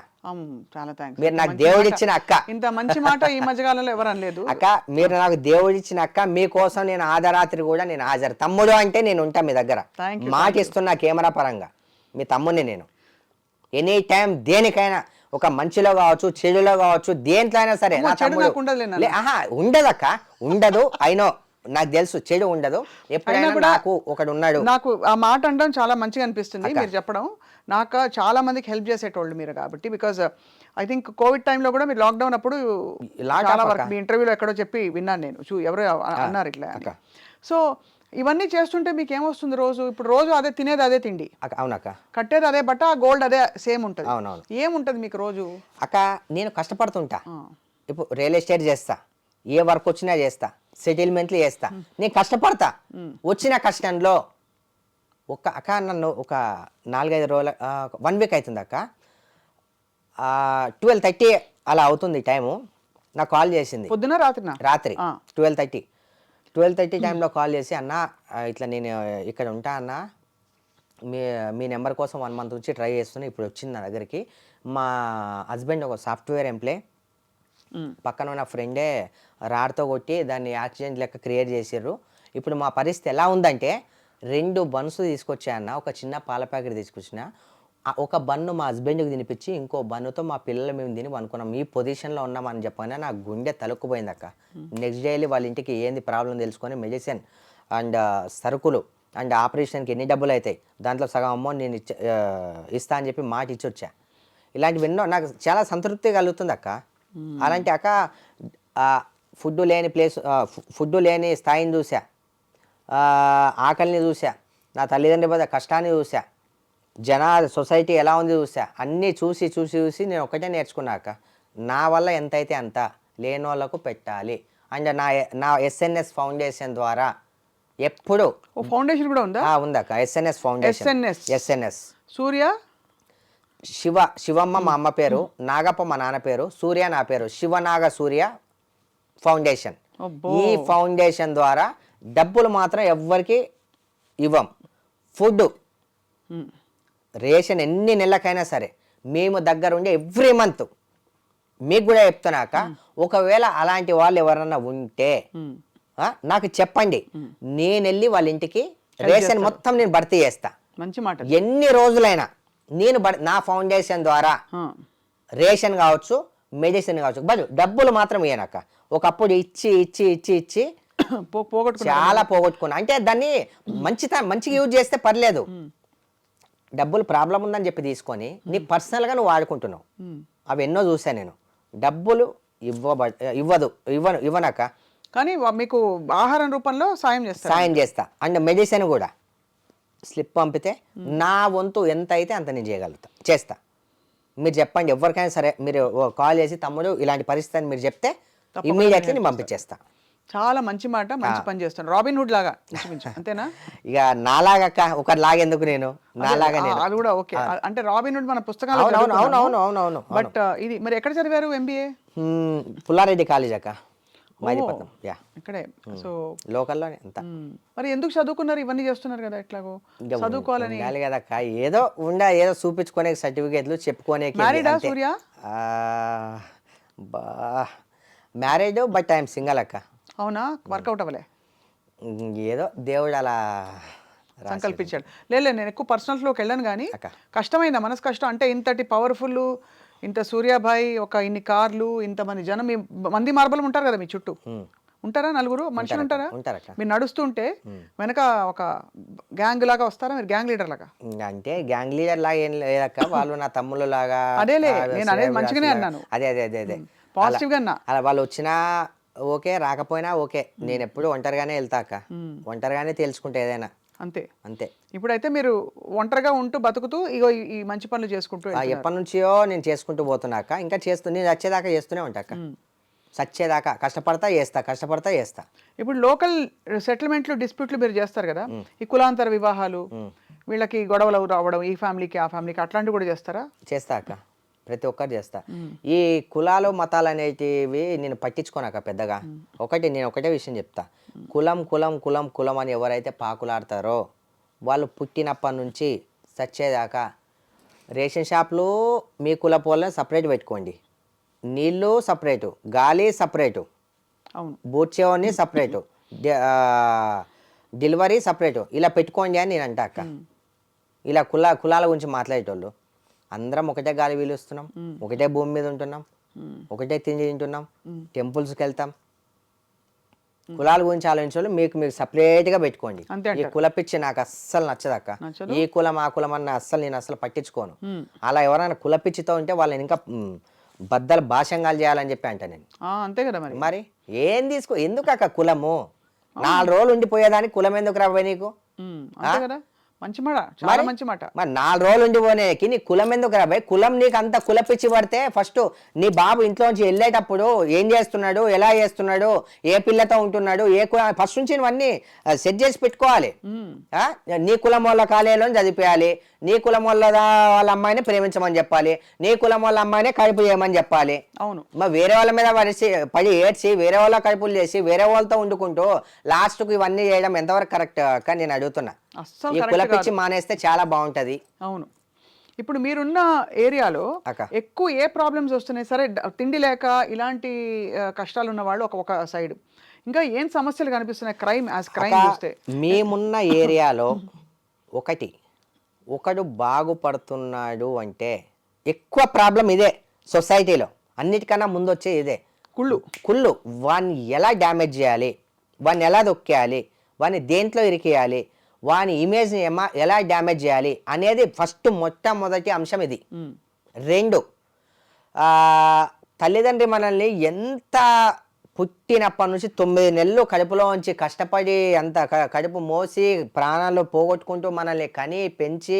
చాలా థాంక్స్. మీరు నాకు దేవుడు ఇచ్చిన అక్క. ఇంత మంచి మాట ఈ మధ్యకాలంలో ఎవరు అనలేదు అక్క. మీరు నాకు దేవుడు ఇచ్చిన అక్క. మీకోసం నేను ఆదరాత్రి కూడా నేను హాజరు. తమ్ముడు అంటే నేను ఉంటా మీ దగ్గర. మాట ఇస్తున్నా కెమెరా పరంగా. మీ తమ్ముడిని నేను ఎనీ టైం దేనికైనా, ఒక మంచిలో కావచ్చు, చెడులో కావచ్చు, దేంట్లో అయినా సరే. ఉండదక్క, ఉండదు. అయినో నాకు తెలుసు, చెడు ఉండదు. ఎప్పుడైనా నాకు ఒకడు ఉన్నాడు. నాకు ఆ మాట అనడం చాలా మంచిగా అనిపిస్తుంది మీరు చెప్పడం. నాకు చాలా మందికి హెల్ప్ చేసేటోళ్ళు మీరు కాబట్టి. బికాజ్ ఐ థింక్ కోవిడ్ టైంలో కూడా మీరు లాక్డౌన్ అప్పుడు చాలా వరకు మీ ఇంటర్వ్యూలో ఎక్కడో చెప్పి విన్నాను నేను. ఎవరు అన్నారు ఇట్లా. సో ఇవన్నీ చేస్తుంటే మీకు ఏమొస్తుంది రోజు? ఇప్పుడు రోజు అదే తినేది, అదే తిండి. అవునక్క. కట్టేది అదే బట్ట, గోల్డ్ అదే సేమ్ ఉంటుంది. అవునవును. ఏముంటుంది మీకు రోజు? అక్క నేను కష్టపడుతుంటా. ఇప్పుడు రియల్ ఎస్టేట్ చేస్తా, ఏ వర్క్ వచ్చినా చేస్తా, సెటిల్మెంట్లు చేస్తా. నేను కష్టపడతా. వచ్చిన కష్టంలో అక్క నన్ను ఒక 4-5 రోజుల 1 వీక్ అవుతుంది అక్క. 12:30 అలా అవుతుంది టైము. నాకు కాల్ చేసింది. పొద్దున రాత్రి 12:30 టైంలో కాల్ చేసి, అన్న ఇట్లా నేను ఇక్కడ ఉంటా అన్న, మీ నెంబర్ కోసం 1 మంత్ నుంచి ట్రై చేస్తున్నా, ఇప్పుడు వచ్చింది నా దగ్గరికి. మా హస్బెండ్ ఒక సాఫ్ట్వేర్ ఎంప్లాయ్, పక్కన ఉన్న ఫ్రెండే రాడ్తో కొట్టి దాన్ని యాక్సిడెంట్ లెక్క క్రియేట్ చేసారు. ఇప్పుడు మా పరిస్థితి ఎలా ఉందంటే 2 బన్స్ తీసుకొచ్చా అన్న, ఒక చిన్న పాల ప్యాకెట్ తీసుకొచ్చిన, ఒక బన్ను మా హస్బెండ్కి తినిపించి ఇంకో బన్నుతో మా పిల్లలు మేము తిని అనుకున్నాం. ఈ పొజిషన్లో ఉన్నామని చెప్పగానే నా గుండె తలుక్కుపోయింది అక్క. నెక్స్ట్ డేలీ వాళ్ళ ఇంటికి ఏంది ప్రాబ్లం తెలుసుకొని మెడిసిన్ అండ్ సరుకులు అండ్ ఆపరేషన్కి ఎన్ని డబ్బులు అవుతాయి దాంట్లో సగం అమౌంట్ నేను ఇస్తా అని చెప్పి మాట ఇచ్చి వచ్చా. ఇలాంటివి ఎన్నో నాకు చాలా సంతృప్తి కలుగుతుంది అక్క. అలాంటి అక్క ఫుడ్ లేని ఫుడ్ లేని స్థాయిని చూసా, ఆకలిని చూసా, నా తల్లిదండ్రుల మీద కష్టాన్ని చూసా, సొసైటీ ఎలా ఉంది చూసా. అన్నీ చూసి చూసి చూసి నేను ఒకటే నేర్చుకున్నాక నా వల్ల ఎంతైతే అంత లేని వాళ్ళకు పెట్టాలి. అండ్ నా ఎస్ఎన్ఎస్ ఫౌండేషన్ ద్వారా ఎప్పుడు ఫౌండేషన్ కూడా ఉందా? ఉందక్క. SNS foundation. SNS Surya Sivamma మా అమ్మ పేరు, నాగప్ప మా నాన్న పేరు, సూర్య నా పేరు, శివనాగ సూర్య ఫౌండేషన్. ఈ ఫౌండేషన్ ద్వారా డబ్బులు మాత్రం ఎవ్వరికి ఇవ్వం. ఫుడ్ రేషన్ ఎన్ని నెలలకైనా సరే మేము దగ్గర ఉండే ఎవ్రీ మంత్ మీకు కూడా చెప్తున్నాక ఒకవేళ అలాంటి వాళ్ళు ఎవరన్నా ఉంటే నాకు చెప్పండి, నేను వెళ్ళి వాళ్ళ ఇంటికి రేషన్ మొత్తం నేను భర్తీ చేస్తా. మంచి మాట. ఎన్ని రోజులైనా నేను నా ఫౌండేషన్ ద్వారా రేషన్ కావచ్చు, మెడిసిన్ కావచ్చు, బట్ డబ్బులు మాత్రం ఇయ్యనక్క. ఒకప్పుడు ఇచ్చి ఇచ్చి ఇచ్చి ఇచ్చి చాలా పోగొట్టుకున్నా. అంటే దాన్ని మంచిగా యూజ్ చేస్తే పర్లేదు, డబ్బులు ప్రాబ్లం ఉందని చెప్పి తీసుకొని నీ పర్సనల్గా నువ్వు వాడుకుంటున్నావు. అవి ఎన్నో చూసాను నేను. డబ్బులు ఇవ్వనక్క, కానీ మీకు ఆహారం రూపంలో సాయం చేస్తా. అండ్ మెడిసిన్ కూడా స్లిప్ పంపితే నా వంతు ఎంత అయితే అంత నేను చేస్తా. మీరు చెప్పండి ఎవరికైనా సరే, మీరు కాల్ చేసి తమ్ముడు ఇలాంటి పరిస్థితి మీరు చెప్తే ఇమ్మీడియట్లీ నేను పంపించేస్తా. చాలా మంచి మాట, మంచి పని చేస్తాను. రాబిన్ హుడ్ లాగా అంతేనా? ఇక నాలాగా ఒకటి లాగెందుకు నేను నాలాగా అది కూడా ఓకే. అంటే రాబిన్ హుడ్ మన పుస్తకాలు. అవును. బట్ ఇది మరి ఎక్కడ చదివారు ఎంబీఏ? పుల్లారెడ్డి కాలేజ్ అక్క, ఇక్కడే. సో లోకల్లోనే అంతా. మరి ఎందుకు చదువుకున్నారు? ఇవన్నీ చేస్తున్నారు కదా, ఎట్లాగో చదువుకోవాలని కదక్క. ఏదో చూపించుకునే సర్టిఫికేట్లు చెప్పుకునే. మ్యారీడా సూర్య? మ్యారీడ్, బట్ ఐఎమ్ సింగల్ అక్క. అవునా? వర్కౌట్ అవ్వలే? ఏదో దేవుడు అలా సంకల్పించాడు. లేదు, నేను ఎక్కువ పర్సనల్స్లోకి వెళ్ళాను. కానీ కష్టమైందా? మనసు కష్టం అంటే ఇంతటి పవర్ఫుల్, ఇంత సూర్యాభాయ్, ఇన్ని కార్లు, ఇంతమంది జనం, మంది మార్బలం ఉంటారు కదా మీ చుట్టూ. ఉంటారా? నలుగురు మనుషులు ఉంటారా? మీరు నడుస్తుంటే వెనక ఒక గ్యాంగ్ లాగా వస్తారా? మీరు గ్యాంగ్ లీడర్ లాగా? అంటే గ్యాంగ్ లీడర్ లాగా ఏం లేదక్క, వాళ్ళు నా తమ్ముళ్ళ లాగా. అదేలే, నేను అనేది మంచిగానే అన్నాను. అదే పాజిటివ్ గా అన్నా. అలా వాళ్ళు వచ్చినా ఓకే, రాకపోయినా ఓకే. నేను ఎప్పుడు ఒంటరిగానే వెళ్తాక, ఒంటరిగానే తెలుసుకుంటే ఏదైనా. అంతే. ఇప్పుడైతే మీరు ఒంటరిగా ఉంటూ బతుకుతూ ఇగో ఈ మంచి పనులు చేసుకుంటూ ఎప్పటి నుంచో నేను చేసుకుంటూ పోతున్నాక, ఇంకా నేను వచ్చేదాకా చేస్తూనే ఉంటాక, సచ్చేదాకా కష్టపడతా చేస్తా. ఇప్పుడు లోకల్ సెటిల్మెంట్లు, డిస్ప్యూట్లు మీరు చేస్తారు కదా, ఈ కులాంతర వివాహాలు, వీళ్ళకి గొడవలు రావడం, ఈ ఫ్యామిలీకి ఆ ఫ్యామిలీకి, అట్లాంటివి కూడా చేస్తారా? చేస్తా అక్క, ప్రతి ఒక్కరు చేస్తా. ఈ కులాలు మతాలు అనేటివి నేను పట్టించుకోనాక పెద్దగా. నేను ఒకటే విషయం చెప్తా, కులం అని ఎవరైతే పాకులాడతారో వాళ్ళు పుట్టినప్పటి నుంచి చచ్చేదాకా రేషన్ షాప్లు మీ కులపు వాళ్ళని సపరేట్ పెట్టుకోండి, నీళ్ళు సపరేటు, గాలి సపరేటు, బూడ్చేవాడిని సపరేటు, డెలివరీ సపరేటు, ఇలా పెట్టుకోండి అని నేను అంటాక. ఇలా కులాల గురించి మాట్లాడేటోళ్ళు అందరం ఒకటే గాలి పీలుస్తున్నాం, ఒకటే భూమి మీద ఉంటున్నాం, ఒకటే తిండి తింటున్నాం, టెంపుల్స్కి వెళ్తాం. కులాల గురించి ఆలోచించాలి, మీకు సపరేట్గా పెట్టుకోండి. ఈ కుల పిచ్చి నాకు అస్సలు నచ్చదక్క. ఈ కులం ఆ కులం అన్న నేను అస్సలు పట్టించుకోను. అలా ఎవరైనా కుల పిచ్చితో ఉంటే వాళ్ళని ఇంకా బద్దలు భాషంగాలు చేయాలని చెప్పి అంట నేను. అంతే కదా మరి ఏం ఎందుకు అక్క కులము? 4 రోజులు ఉండిపోయేదానికి కులం ఎందుకు రాబోయే నీకు? మంచి మాట, చాలా మంచి మాట. మరి 4 రోజులు ఉండిపోనేకి నీ కులం ఎందుకు రాబాయ్? కులం నీకు అంత కులపిచ్చి పడితే ఫస్ట్ నీ బాబు ఇంట్లోంచి వెళ్ళేటప్పుడు ఏం చేస్తున్నాడు, ఎలా చేస్తున్నాడు, ఏ పిల్లతో ఉంటున్నాడు, ఫస్ట్ నుంచి నువ్వన్నీ సెట్ చేసి పెట్టుకోవాలి. నీ కులం వాళ్ళ కాలేజీలో చదివిపోయాలి, నీ కులం వాళ్ళ అమ్మాయిని ప్రేమించమని చెప్పాలి, నీ కులం వాళ్ళ అమ్మాయిని కడుపు చేయమని చెప్పాలి. అవును. మరి వేరే వాళ్ళ మీద పడి ఏడ్చి వేరే వాళ్ళ కడుపులు చేసి వేరే వాళ్ళతో వండుకుంటూ లాస్ట్కు ఇవన్నీ చేయడం ఎంతవరకు కరెక్ట్ అక్క నేను అడుగుతున్నా. ఈ కులపిచ్చి మానేస్తే చాలా బాగుంటది. అవును. ఇప్పుడు మీరున్న ఏరియాలో ఎక్కువ ఏ ప్రాబ్లమ్స్ వస్తున్నాయి? సరే, తిండి లేక ఇలాంటి కష్టాలు ఉన్న వాళ్ళు ఒక సైడ్, ఇంకా ఏం సమస్యలు కనిపిస్తున్నాయి క్రైమ్ చూస్తే? మేమున్న ఏరియాలో ఒకటి ఒకడు బాగుపడుతున్నాడు అంటే ఎక్కువ ప్రాబ్లం ఇదే సొసైటీలో, అన్నిటికన్నా ముందు వచ్చే ఇదే కుళ్ళు. వాడిని ఎలా డ్యామేజ్ చేయాలి, వాడిని ఎలా దొక్కేయాలి, వాడిని దేంట్లో ఇరికేయాలి, వాని ఇమేజ్ని ఎలా డ్యామేజ్ చేయాలి అనేది ఫస్ట్ మొట్టమొదటి అంశం ఇది. 2, తల్లిదండ్రి మనల్ని ఎంత పుట్టినప్పటి నుంచి 9 నెలలు కడుపులో ఉంచి కష్టపడి అంత కడుపు మోసి ప్రాణాలు పోగొట్టుకుంటూ మనల్ని కని పెంచి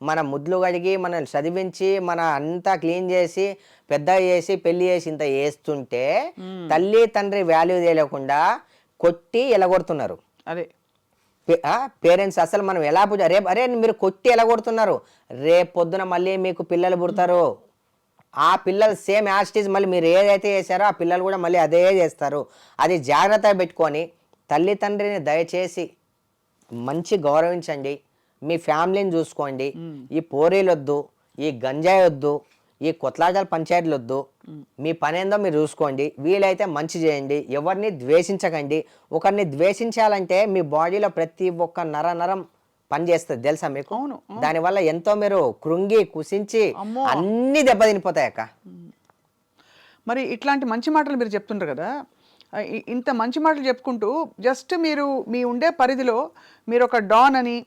మన ముద్దులు కడిగి మనల్ని చదివించి మన అంతా క్లీన్ చేసి పెద్ద చేసి పెళ్లి చేసి ఇంత వేస్తుంటే తల్లి తండ్రి వాల్యూ తెలియకుండా కొట్టి ఎలగొడుతున్నారు. అదే పేరెంట్స్ అసలు మనం ఎలా రేపు అరే మీరు కొట్టి ఎలగొడుతున్నారు, రేపు పొద్దున మళ్ళీ మీకు పిల్లలు పుడతారు, ఆ పిల్లలు సేమ్ యాస్టీజ్ మళ్ళీ మీరు ఏదైతే చేశారో ఆ పిల్లలు కూడా మళ్ళీ అదే చేస్తారు. అది జాగ్రత్తగా పెట్టుకొని తల్లి తండ్రిని దయచేసి మంచి గౌరవించండి, మీ ఫ్యామిలీని చూసుకోండి. ఈ పోరీలు వద్దు, ఈ గంజాయి వద్దు, ఈ కొట్లాటల పంచాయతీలు వద్దు, మీ పని ఏందో మీరు చూసుకోండి. వీలైతే మంచి చేయండి, ఎవరిని ద్వేషించకండి. ఒకరిని ద్వేషించాలంటే మీ బాడీలో ప్రతి ఒక్క నరం పనిచేస్తుంది తెలుసా మీకు. దానివల్ల ఎంతో మీరు కృంగి కుసించి అన్ని దెబ్బతినిపోతాయక్క. మరి ఇట్లాంటి మంచి మాటలు మీరు చెప్తుంటారు కదా, ఇంత మంచి మాటలు చెప్పుకుంటూ జస్ట్ మీరు మీ ఉండే పరిధిలో మీరు ఒక డాన్ అని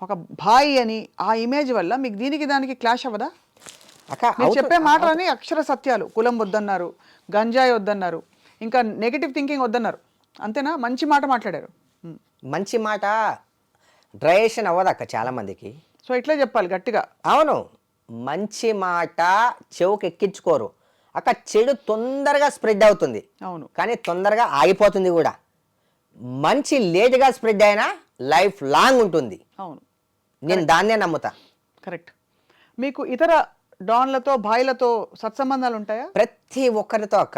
ఒక భాయ్ అని ఆ ఇమేజ్ వల్ల మీకు దీనికి దానికి క్లాష్ అవ్వదా? మీరు చెప్పే మాటలని అక్షర సత్యాలు. కులం వద్దన్నారు, గంజాయి వద్దన్నారు, ఇంకా నెగిటివ్ థింకింగ్ వద్దన్నారు, అంతేనా? మంచి మాట మాట్లాడారు. మంచి మాట డ్రైయేషన్ అవ్వదు అక్క చాలా మందికి. సో ఇట్లా చెప్పాలి గట్టిగా. అవును, మంచి మాట చెవుకి ఎక్కించుకోరు అక్క. చెడు తొందరగా స్ప్రెడ్ అవుతుంది, అవును, కానీ తొందరగా ఆగిపోతుంది కూడా. మంచి లేట్గా స్ప్రెడ్ అయినా లైఫ్ లాంగ్ ఉంటుంది. అవును, నేను దాన్నే నమ్ముతా. కరెక్ట్. మీకు ఇతర డాన్లతో భాయ్లతో సత్సంబంధాలు ఉంటాయా? ప్రతి ఒక్కరితో అక్క.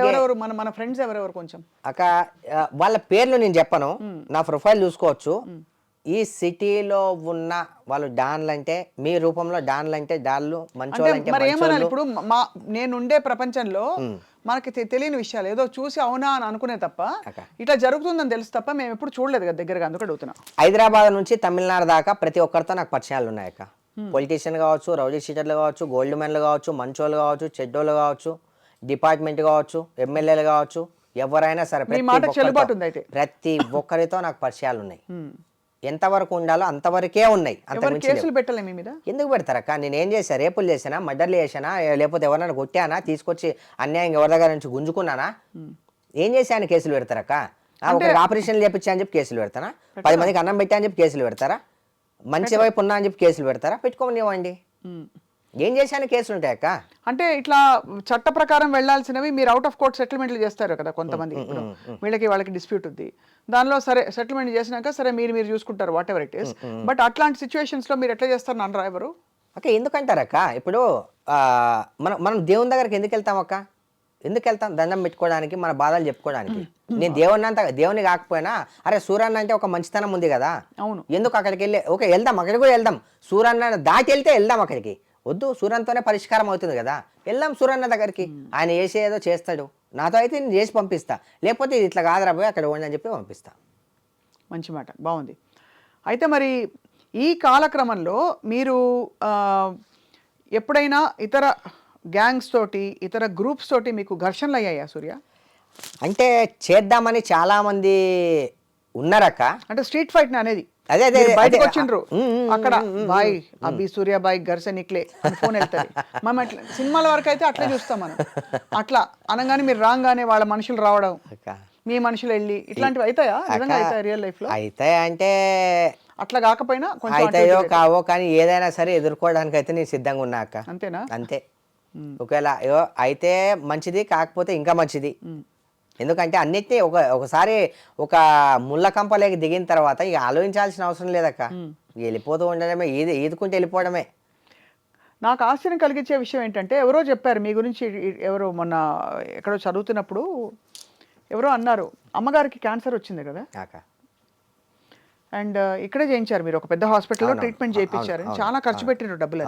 ఎవరెవరు మన ఫ్రెండ్స్ ఎవరెవరు కొంచెం అక్క వాళ్ళ పేర్లు నేను చెప్పను, నా ప్రొఫైల్ చూసుకోవచ్చు. ఈ సిటీలో ఉన్న వాళ్ళు డాన్లు అంటే మీ రూపంలో డాన్లు అంటే డాన్లు, మంచోళ్ళు అంటే మరి ఏమనాలి? ఇప్పుడు నేనుండే ప్రపంచంలో మనకి తెలియని విషయాలు ఏదో చూసి అవునా అని అనుకునే తప్ప ఇట్లా జరుగుతుందని తెలుసు తప్ప మేము ఎప్పుడు చూడలేదు కదా దగ్గరగా, అందుకు అడుగుతున్నా. హైదరాబాద్ నుంచి తమిళనాడు దాకా ప్రతి ఒక్కరితో నాకు పరిచయాలు ఉన్నాయక్క. పొలిటీషియన్ కావచ్చు, రౌడీ షీటర్లు కావచ్చు, గోల్డ్ మెన్లు కావచ్చు, మంచోళ్ళు కావచ్చు, చెడ్డోళ్ళు కావచ్చు, డిపార్ట్మెంట్ కావచ్చు, ఎమ్మెల్యేలు కావచ్చు, ఎవరైనా సరే ప్రతి ఒక్కరితో నాకు పరిచయాలు ఉన్నాయి. ఎంతవరకు ఉండాలో అంతవరకే ఉన్నాయి. కేసులు పెట్టలే మీ మీద? ఎందుకు పెడతారక్క? నేను ఏం చేశా? రేపులు చేశానా, మర్డర్లు చేశానా, లేకపోతే ఎవరైనా కొట్టానా, తీసుకొచ్చి అన్యాయంగా ఎవరి దగ్గర నుంచి గుంజుకున్నానా? ఏం చేశాను కేసులు పెడతారక్క? ఒకరికి ఆపరేషన్లు చేపించా అని చెప్పి కేసులు పెడతానా? 10 మందికి అన్నం పెట్టా అని చెప్పి కేసులు పెడతారా? మంచి వైపు ఉన్నా అని చెప్పి కేసులు పెడతారా? పెట్టుకోనివ్వండి. ఏం చేశాను కేసులు ఉంటాయక్క. అంటే ఇట్లా చట్ట ప్రకారం వెళ్లాల్సినవి మీరు అవుట్ ఆఫ్ కోర్ట్ సెటిల్మెంట్లు చేస్తారు కదా కొంతమంది. ఇప్పుడు వీళ్ళకి వాళ్ళకి డిస్ప్యూట్ ఉంది, దానిలో సరే సెటిల్మెంట్ చేసినాక సరే మీరు చూసుకుంటారు what ever it is. But అట్లాంటి సిచ్యువేషన్స్ లో మీరు ఎట్లా చేస్తారు అనరా ఎవరు? అక్క ఎందుకంటారక్క? ఇప్పుడు మనం దేవుని దగ్గరికి ఎందుకు వెళ్తాం అక్క? ఎందుకు వెళ్తాం? దండం పెట్టుకోవడానికి, మన బాధలు చెప్పుకోవడానికి. నేను దేవుని కాకపోయినా అరే సూరన్న అంటే ఒక మంచితనం ఉంది కదా, అవును, ఎందుకు అక్కడికి వెళ్ళి వెళ్దాం, అక్కడికి కూడా వెళ్దాం. సూరన్న దాటి వెళ్తే వెళ్దాం అక్కడికి. వద్దు, సూరన్తోనే పరిష్కారం అవుతుంది కదా, వెళ్దాం సూరన్న దగ్గరికి. ఆయన చేసేదో చేస్తాడు, నాతో అయితే నేను చేసి పంపిస్తా, లేకపోతే ఇట్లా కాదురా పోయి అక్కడ ఉండి అని చెప్పి పంపిస్తా. మంచి మాట, బాగుంది. అయితే మరి ఈ కాలక్రమంలో మీరు ఎప్పుడైనా ఇతర గ్యాంగ్స్ తోటి, ఇతర గ్రూప్స్ తోటి మీకు ఘర్షణలు అయ్యాయా సూర్య? అంటే చేద్దామని చాలా మంది ఉన్నారక్క. అంటే స్ట్రీట్ ఫైట్ అనేది అదే బయటకు వచ్చిండ్రు అక్కడ బాయ్ అభి సూర్య బాయ్ ఘర్ సే నిక్లే ఫోన్ వెళ్తారు. మనం అట్లా సినిమాల వరకు అయితే అట్లే చూస్తాం మనం. అట్లా అనగానే మీరు రాగానే వాళ్ళ మనుషులు రావడం, మీ మనుషులు వెళ్ళి ఇట్లాంటివి అవుతాయా? అవుతాయి రియల్ లైఫ్ లో? అవుతాయి అంటే అట్లా కాకపోయినా అవుతాయో కావో, కానీ ఏదైనా సరే ఎదుర్కోవడానికి అయితే నేను సిద్ధంగా ఉన్నా అక్క. అంతేనా? అంతే. ఒకవేళ అయితే మంచిది, కాకపోతే ఇంకా మంచిది. ఎందుకంటే అన్నిటినీ ఒకసారి ఒక ముళ్ళ కంపలేకి దిగిన తర్వాత ఇక ఆలోచించాల్సిన అవసరం లేదక్క. వెళ్ళిపోతూ ఉండడమే, ఈదుకుంటే వెళ్ళిపోవడమే. నాకు ఆశ్చర్యం కలిగించే విషయం ఏంటంటే ఎవరో చెప్పారు మీ గురించి, ఎవరో మొన్న ఎక్కడో చదువుతున్నప్పుడు ఎవరో అన్నారు అమ్మగారికి క్యాన్సర్ వచ్చింది కదా, అండ్ ఇక్కడే చేయించారు మీరు, ఒక పెద్ద హాస్పిటల్లో ట్రీట్మెంట్ చేయించారు, చాలా ఖర్చు పెట్టిన డబ్బులు.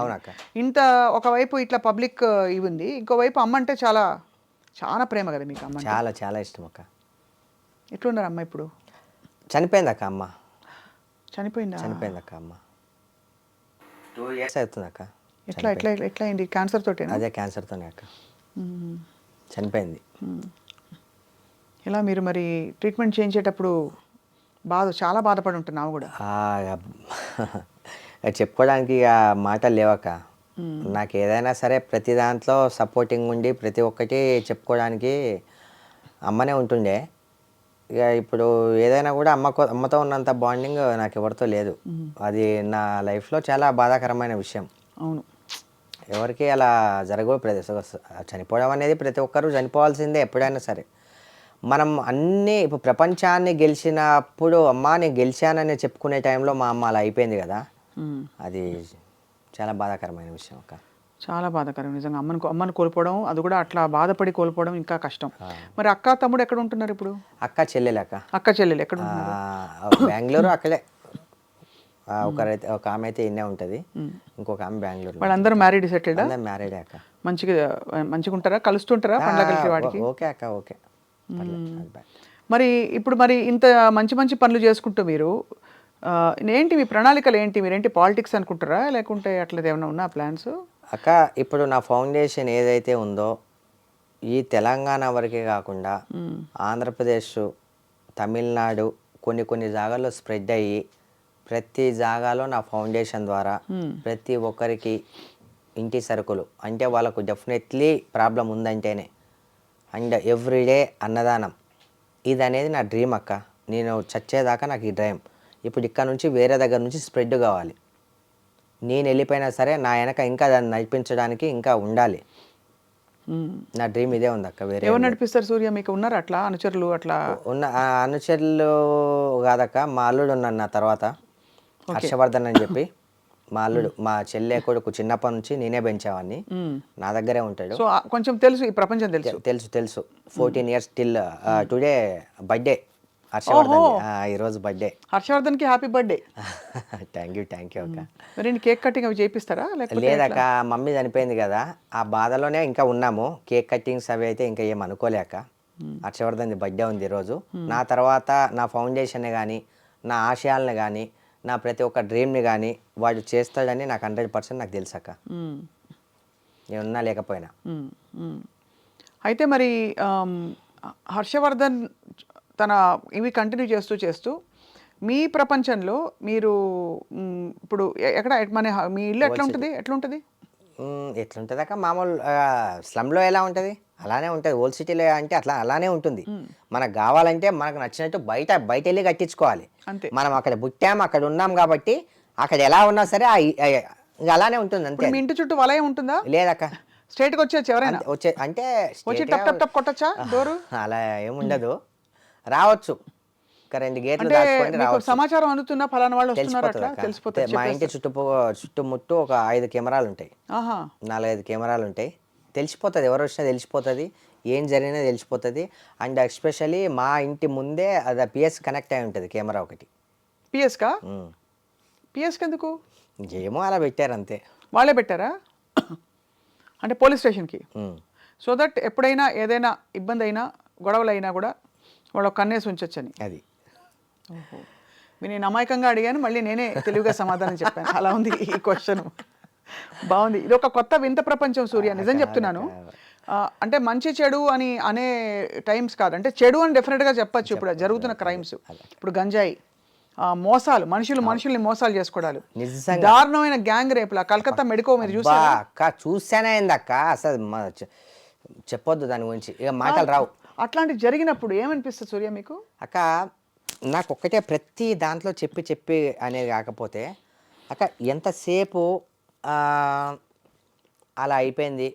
ఇంత ఒకవైపు ఇట్లా పబ్లిక్ ఇవి ఉంది, ఇంకోవైపు అమ్మ అంటే చాలా చాలా ప్రేమ కదా మీకు. అమ్మ చాలా చాలా ఇష్టం అక్క. ఎట్లున్నారు అమ్మ ఇప్పుడు? చనిపోయింది అక్క. అమ్మ చనిపోయిందా? చనిపోయింది అక్క. అమ్మ 2 years అవుతుంది అక్క. ఎట్లా ఎట్లా ఎట్లా అయింది? క్యాన్సర్ తోటేనా? అదే క్యాన్సర్తోనే అక్క చనిపోయింది. ఇలా మీరు మరి ట్రీట్మెంట్ చేయించేటప్పుడు చాలా బాధపడి ఉంటున్నావు కూడా. చెప్పుకోవడానికి ఇక మాటలు లేవక్క. నాకు ఏదైనా సరే ప్రతి దాంట్లో సపోర్టింగ్ ఉండి ప్రతి ఒక్కటి చెప్పుకోవడానికి అమ్మనే ఉంటుండే. ఇక ఇప్పుడు ఏదైనా కూడా అమ్మతో ఉన్నంత బాండింగ్ నాకు ఎవరితో లేదు. అది నా లైఫ్లో చాలా బాధాకరమైన విషయం. అవును, ఎవరికి అలా జరగదు. చనిపోవడం అనేది ప్రతి ఒక్కరూ చనిపోవాల్సిందే ఎప్పుడైనా సరే. మనం అన్నీ ఇప్పుడు ప్రపంచాన్ని గెలిచినప్పుడు అమ్మ నేను గెలిచానని చెప్పుకునే టైంలో మా అమ్మ అలా అయిపోయింది కదా, అది చాలా బాధాకరమైన విషయం అక్క. చాలా బాధాకరం నిజంగా. అమ్మను కోల్పోవడం, అది కూడా అట్లా బాధపడి కోల్పోవడం ఇంకా కష్టం. మరి అక్క తమ్ముడు ఎక్కడ ఉంటున్నారు ఇప్పుడు? అక్క చెల్లెలు ఎక్కడ ఉంటున్నారు? బెంగళూరు అక్కడే. ఒక ఆమె అయితే ఇన్నే ఉంటుంది, ఇంకొక ఆమె బెంగళూరు. వాళ్ళందరూ మ్యారీడ్ సెటిల్డ్? అందరూ మ్యారీడే అక్క. మంచిగా ఉంటారా? కలుస్తుంటారా పండగలకి వాటికి? ఓకే అక్క, ఓకే. మరి ఇప్పుడు ఇంత మంచి మంచి పనులు చేసుకుంటూ మీరు ఏంటి మీ ప్రణాళికలు ఏంటి? మీరేంటి పాలిటిక్స్ అనుకుంటారా, లేకుంటే అట్లా ఏమైనా ఉన్నా ప్లాన్స్? అక్క ఇప్పుడు నా ఫౌండేషన్ ఏదైతే ఉందో ఈ తెలంగాణ వరకే కాకుండా ఆంధ్రప్రదేశ్, తమిళనాడు కొన్ని జాగాల్లో స్ప్రెడ్ అయ్యి ప్రతి జాగాలో నా ఫౌండేషన్ ద్వారా ప్రతి ఒక్కరికి ఇంటి సరుకులు, అంటే వాళ్ళకు డెఫినెట్లీ ప్రాబ్లం ఉందంటేనే, అండ్ ఎవ్రీడే అన్నదానం, ఇది అనేది నా డ్రీమ్ అక్క. నేను చచ్చేదాకా నాకు ఈ డ్రీమ్. ఇప్పుడు ఇక్కడ నుంచి వేరే దగ్గర నుంచి స్ప్రెడ్ కావాలి. నేను వెళ్ళిపోయినా సరే నా వెనక ఇంకా దాన్ని నడిపించడానికి ఇంకా ఉండాలి. నా డ్రీమ్ ఇదే ఉంది అక్క. వేరే ఎవరు నడిపిస్తారు సూర్య? మీకు ఉన్నారు అట్లా అనుచరులు? అట్లా ఉన్న అనుచరులు కాదక్క, మా అల్లుడు ఉన్నాను నా తర్వాత, హర్షవర్ధన్ అని చెప్పి. మా అల్లుడు, మా చెల్లె కొడుకు చిన్నప్పటి నుంచి నేనే పెంచేవాడిని, నా దగ్గరే ఉంటాడు. సో కొంచెం తెలుసు, ఈ ప్రపంచం తెలుసు. 14 years till today birthday Harshavardhan. ఈరోజు బర్త్డే. హర్షవర్ధన్కి హ్యాపీ బర్త్డే. థ్యాంక్ యూ అక్క. మరి కేక్ కటింగ్ అవి చేపిస్తారా? లేదక్క, మమ్మీ చనిపోయింది కదా, ఆ బాధలోనే ఇంకా ఉన్నాము. కేక్ కటింగ్స్ అవి అయితే ఇంకా ఏం అనుకోలేక. హర్షవర్ధన్ బర్త్డే ఉంది ఈరోజు. నా తర్వాత నా ఫౌండేషన్ కానీ, నా ఆశయాలను కానీ, నా ప్రతి ఒక్క డ్రీమ్ని కానీ వాడు చేస్తాడని నాకు 100% నాకు తెలుసు అక్క, నేనున్నా లేకపోయినా. అయితే మరి హర్షవర్ధన్ తన ఇవి కంటిన్యూ చేస్తూ మీ ప్రపంచంలో మీరు ఇప్పుడు ఎక్కడ మీ ఇల్లు ఎట్లుంటుంది? ఎట్లుంటుంది అక్క? మామూలు స్లమ్లో ఎలా ఉంటుంది అలానే ఉంటుంది. ఓల్డ్ సిటీలో అంటే అలానే ఉంటుంది. మనకు కావాలంటే మనకు నచ్చినట్టు బయట వెళ్ళి కట్టించుకోవాలి. మనం అక్కడ పుట్టాము, అక్కడ ఉన్నాం కాబట్టి అక్కడ ఎలా ఉన్నా సరే ఇంకా అలానే ఉంటుంది అంతే. మీ ఇంటి చుట్టూ వలయం ఉంటుందా? లేదక్క, స్ట్రైట్గా వచ్చేది ఎవరైనా అంటే టప్ కొట్టచ్చా డోరు? అలా ఏముండదు, రావచ్చు. 2 గేట్లు సమాచారం అందుతున్నా ఫలానా వాళ్ళు వస్తున్నారు అట్లా తెలిసిపోతుంది. మా ఇంటి చుట్టుముట్టు ఒక 5 కెమెరాలు ఉంటాయి, 4-5 కెమెరాలు ఉంటాయి. తెలిసిపోతుంది, ఎవరు వచ్చినా తెలిసిపోతుంది, ఏం జరిగినా తెలిసిపోతుంది. అండ్ ఎస్పెషల్లీ మా ఇంటి ముందే అది పిఎస్ కనెక్ట్ అయి ఉంటుంది కెమెరా ఒకటి. పిఎస్కి ఎందుకు? ఏమో అలా పెట్టారు అంతే. వాళ్ళే పెట్టారా? అంటే పోలీస్ స్టేషన్కి, సో దట్ ఎప్పుడైనా ఏదైనా ఇబ్బంది అయినా గొడవలు అయినా కూడా వాళ్ళు కన్నేసి ఉంచొచ్చని. అది నేను అమాయకంగా అడిగాను, మళ్ళీ నేనే తెలివిగా సమాధానం చెప్పాను. అలా ఉంది ఈ క్వశ్చన్. బాగుంది. ఇది ఒక కొత్త వింత ప్రపంచం సూర్య, నిజం చెప్తున్నాను. అంటే మంచి చెడు అని అనే టైమ్స్ కాదు, అంటే చెడు అని డెఫినెట్గా చెప్పచ్చు. ఇప్పుడు జరుగుతున్న క్రైమ్స్, ఇప్పుడు గంజాయి, మోసాలు, మనుషుల్ని మోసాలు చేసుకోవడాలు, దారుణమైన గ్యాంగ్ రేపులా కలకత్తా మెడికో మీరు చూసానే అక్క. అసలు చెప్పొద్దు దాని గురించి, ఇక మాటలు రావు. అట్లాంటి జరిగినప్పుడు ఏమనిపిస్తుంది సూర్య మీకు? అక్క నాకు ఒక్కటే, ప్రతి దాంట్లో చెప్పి అనేది కాకపోతే అక్క, ఎంతసేపు అలా అయిపోయింది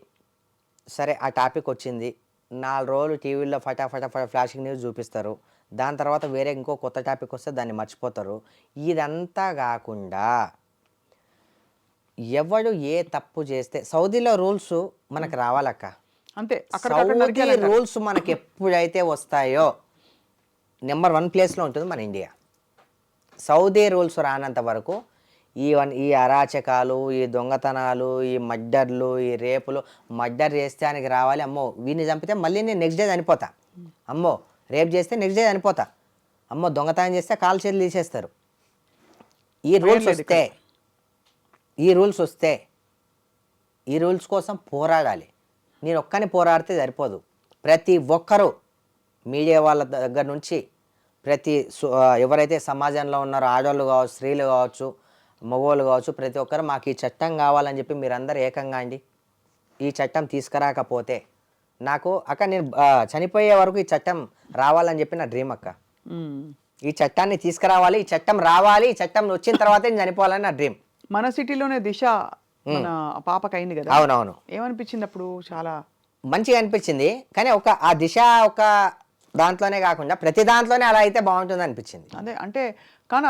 సరే, ఆ టాపిక్ వచ్చింది, 4 రోజులు టీవీలో ఫటాఫట ఫ్లాషింగ్ న్యూస్ చూపిస్తారు, దాని తర్వాత వేరే ఇంకో కొత్త టాపిక్ వస్తే దాన్ని మర్చిపోతారు. ఇదంతా కాకుండా ఎవడు ఏ తప్పు చేస్తే, సౌదీలో రూల్స్ మనకు రావాలక్క, అంతే. సౌదీ రూల్స్ మనకి ఎప్పుడైతే వస్తాయో నెంబర్ 1 ప్లేస్లో ఉంటుంది మన ఇండియా. సౌదీ రూల్స్ రానంత వరకు ఈ అరాచకాలు, ఈ దొంగతనాలు, ఈ మర్డర్లు, ఈ రేపులు, మర్డర్ చేస్తే ఆయనకి రావాలి, అమ్మో వీడిని చంపితే మళ్ళీ నేను నెక్స్ట్ డే చనిపోతా, అమ్మో రేప్ చేస్తే నెక్స్ట్ డే చనిపోతా, అమ్మో దొంగతనం చేస్తే కాలు చేతులు తీసేస్తారు. ఈ రూల్స్ వస్తే ఈ రూల్స్ వస్తే ఈ రూల్స్ కోసం పోరాడాలి. నేను ఒక్కని పోరాడితే సరిపోదు. ప్రతి ఒక్కరూ మీడియా వాళ్ళ దగ్గర నుంచి ఎవరైతే సమాజంలో ఉన్నారో ఆడవాళ్ళు కావచ్చు, స్త్రీలు కావచ్చు, మగవాళ్ళు కావచ్చు, ప్రతి ఒక్కరు మాకు ఈ చట్టం కావాలని చెప్పి మీరందరూ ఏకంగా అండి. ఈ చట్టం తీసుకురాకపోతే నాకు నేను చనిపోయే వరకు ఈ చట్టం రావాలని చెప్పి నా డ్రీమ్ అక్క. ఈ చట్టాన్ని తీసుకురావాలి, ఈ చట్టం రావాలి, ఈ చట్టం వచ్చిన తర్వాతే నేను చనిపోవాలని నా డ్రీమ్. మన సిటీలోనే దిశ మన పాపకి అయింది కదా. అవునవును. ఏమనిపించింది అప్పుడు? చాలా మంచిగా అనిపించింది. కానీ ఆ దిశ ఒక దాంట్లోనే కాకుండా ప్రతి దాంట్లోనే అలా అయితే బాగుంటుంది అనిపించింది. అంటే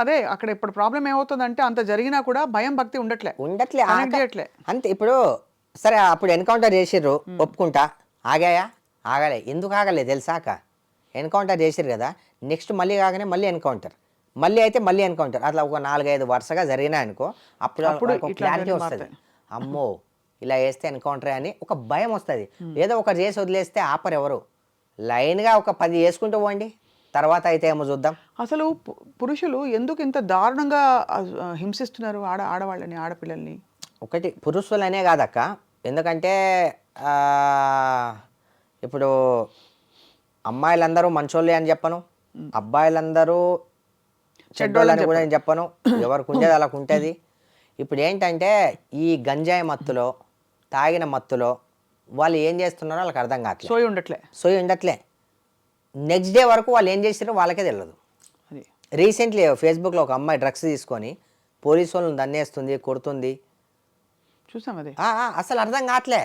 అదే అక్కడ ఇప్పుడు ప్రాబ్లం ఏమవుతుందంటే అంత జరిగినా కూడా భయం భక్తి ఉండట్లే. అంతే. ఇప్పుడు సరే అప్పుడు ఎన్కౌంటర్ చేసిర్రు, ఒప్పుకుంటా. ఆగలే. ఎందుకు ఆగలే తెలుసాక? ఎన్కౌంటర్ చేసిర్రు కదా, నెక్స్ట్ మళ్ళీ కాగానే మళ్ళీ ఎన్కౌంటర్, మళ్ళీ అయితే మళ్ళీ ఎన్కౌంటర్, అట్లా ఒక 4-5 వరుసగా జరిగినాయనుకో అప్పుడు క్లారిటీ వస్తుంది. అమ్మో ఇలా వేస్తే ఎన్కౌంటరే అని ఒక భయం వస్తుంది. ఏదో ఒకటి చేసి వదిలేస్తే ఆపరు ఎవరు. లైన్గా ఒక 10 వేసుకుంటూ పోండి, తర్వాత అయితే ఏమో చూద్దాం. అసలు పురుషులు ఎందుకు ఇంత దారుణంగా హింసిస్తున్నారు ఆడవాళ్ళని, ఆడపిల్లల్ని? ఒకటి పురుషులనే కాదక్క, ఎందుకంటే ఇప్పుడు అమ్మాయిలందరూ మంచోళ్ళే అని చెప్పను, అబ్బాయిలందరూ చెడ్డోళ్ళని కూడా నేను చెప్పను. ఎవరికి ఉండేది అలా ఉంటుంది. ఇప్పుడు ఏంటంటే ఈ గంజాయి మత్తులో, తాగిన మత్తులో వాళ్ళు ఏం చేస్తున్నారో వాళ్ళకి అర్థం కావట్లేదు. సోయి ఉండట్లే. నెక్స్ట్ డే వరకు వాళ్ళు ఏం చేస్తారో వాళ్ళకే తెలియదు. రీసెంట్లీ ఫేస్బుక్లో ఒక అమ్మాయి డ్రగ్స్ తీసుకొని పోలీసు వాళ్ళని దన్నేస్తుంది, కొడుతుంది. చూసాం అది. అసలు అర్థం కావట్లే.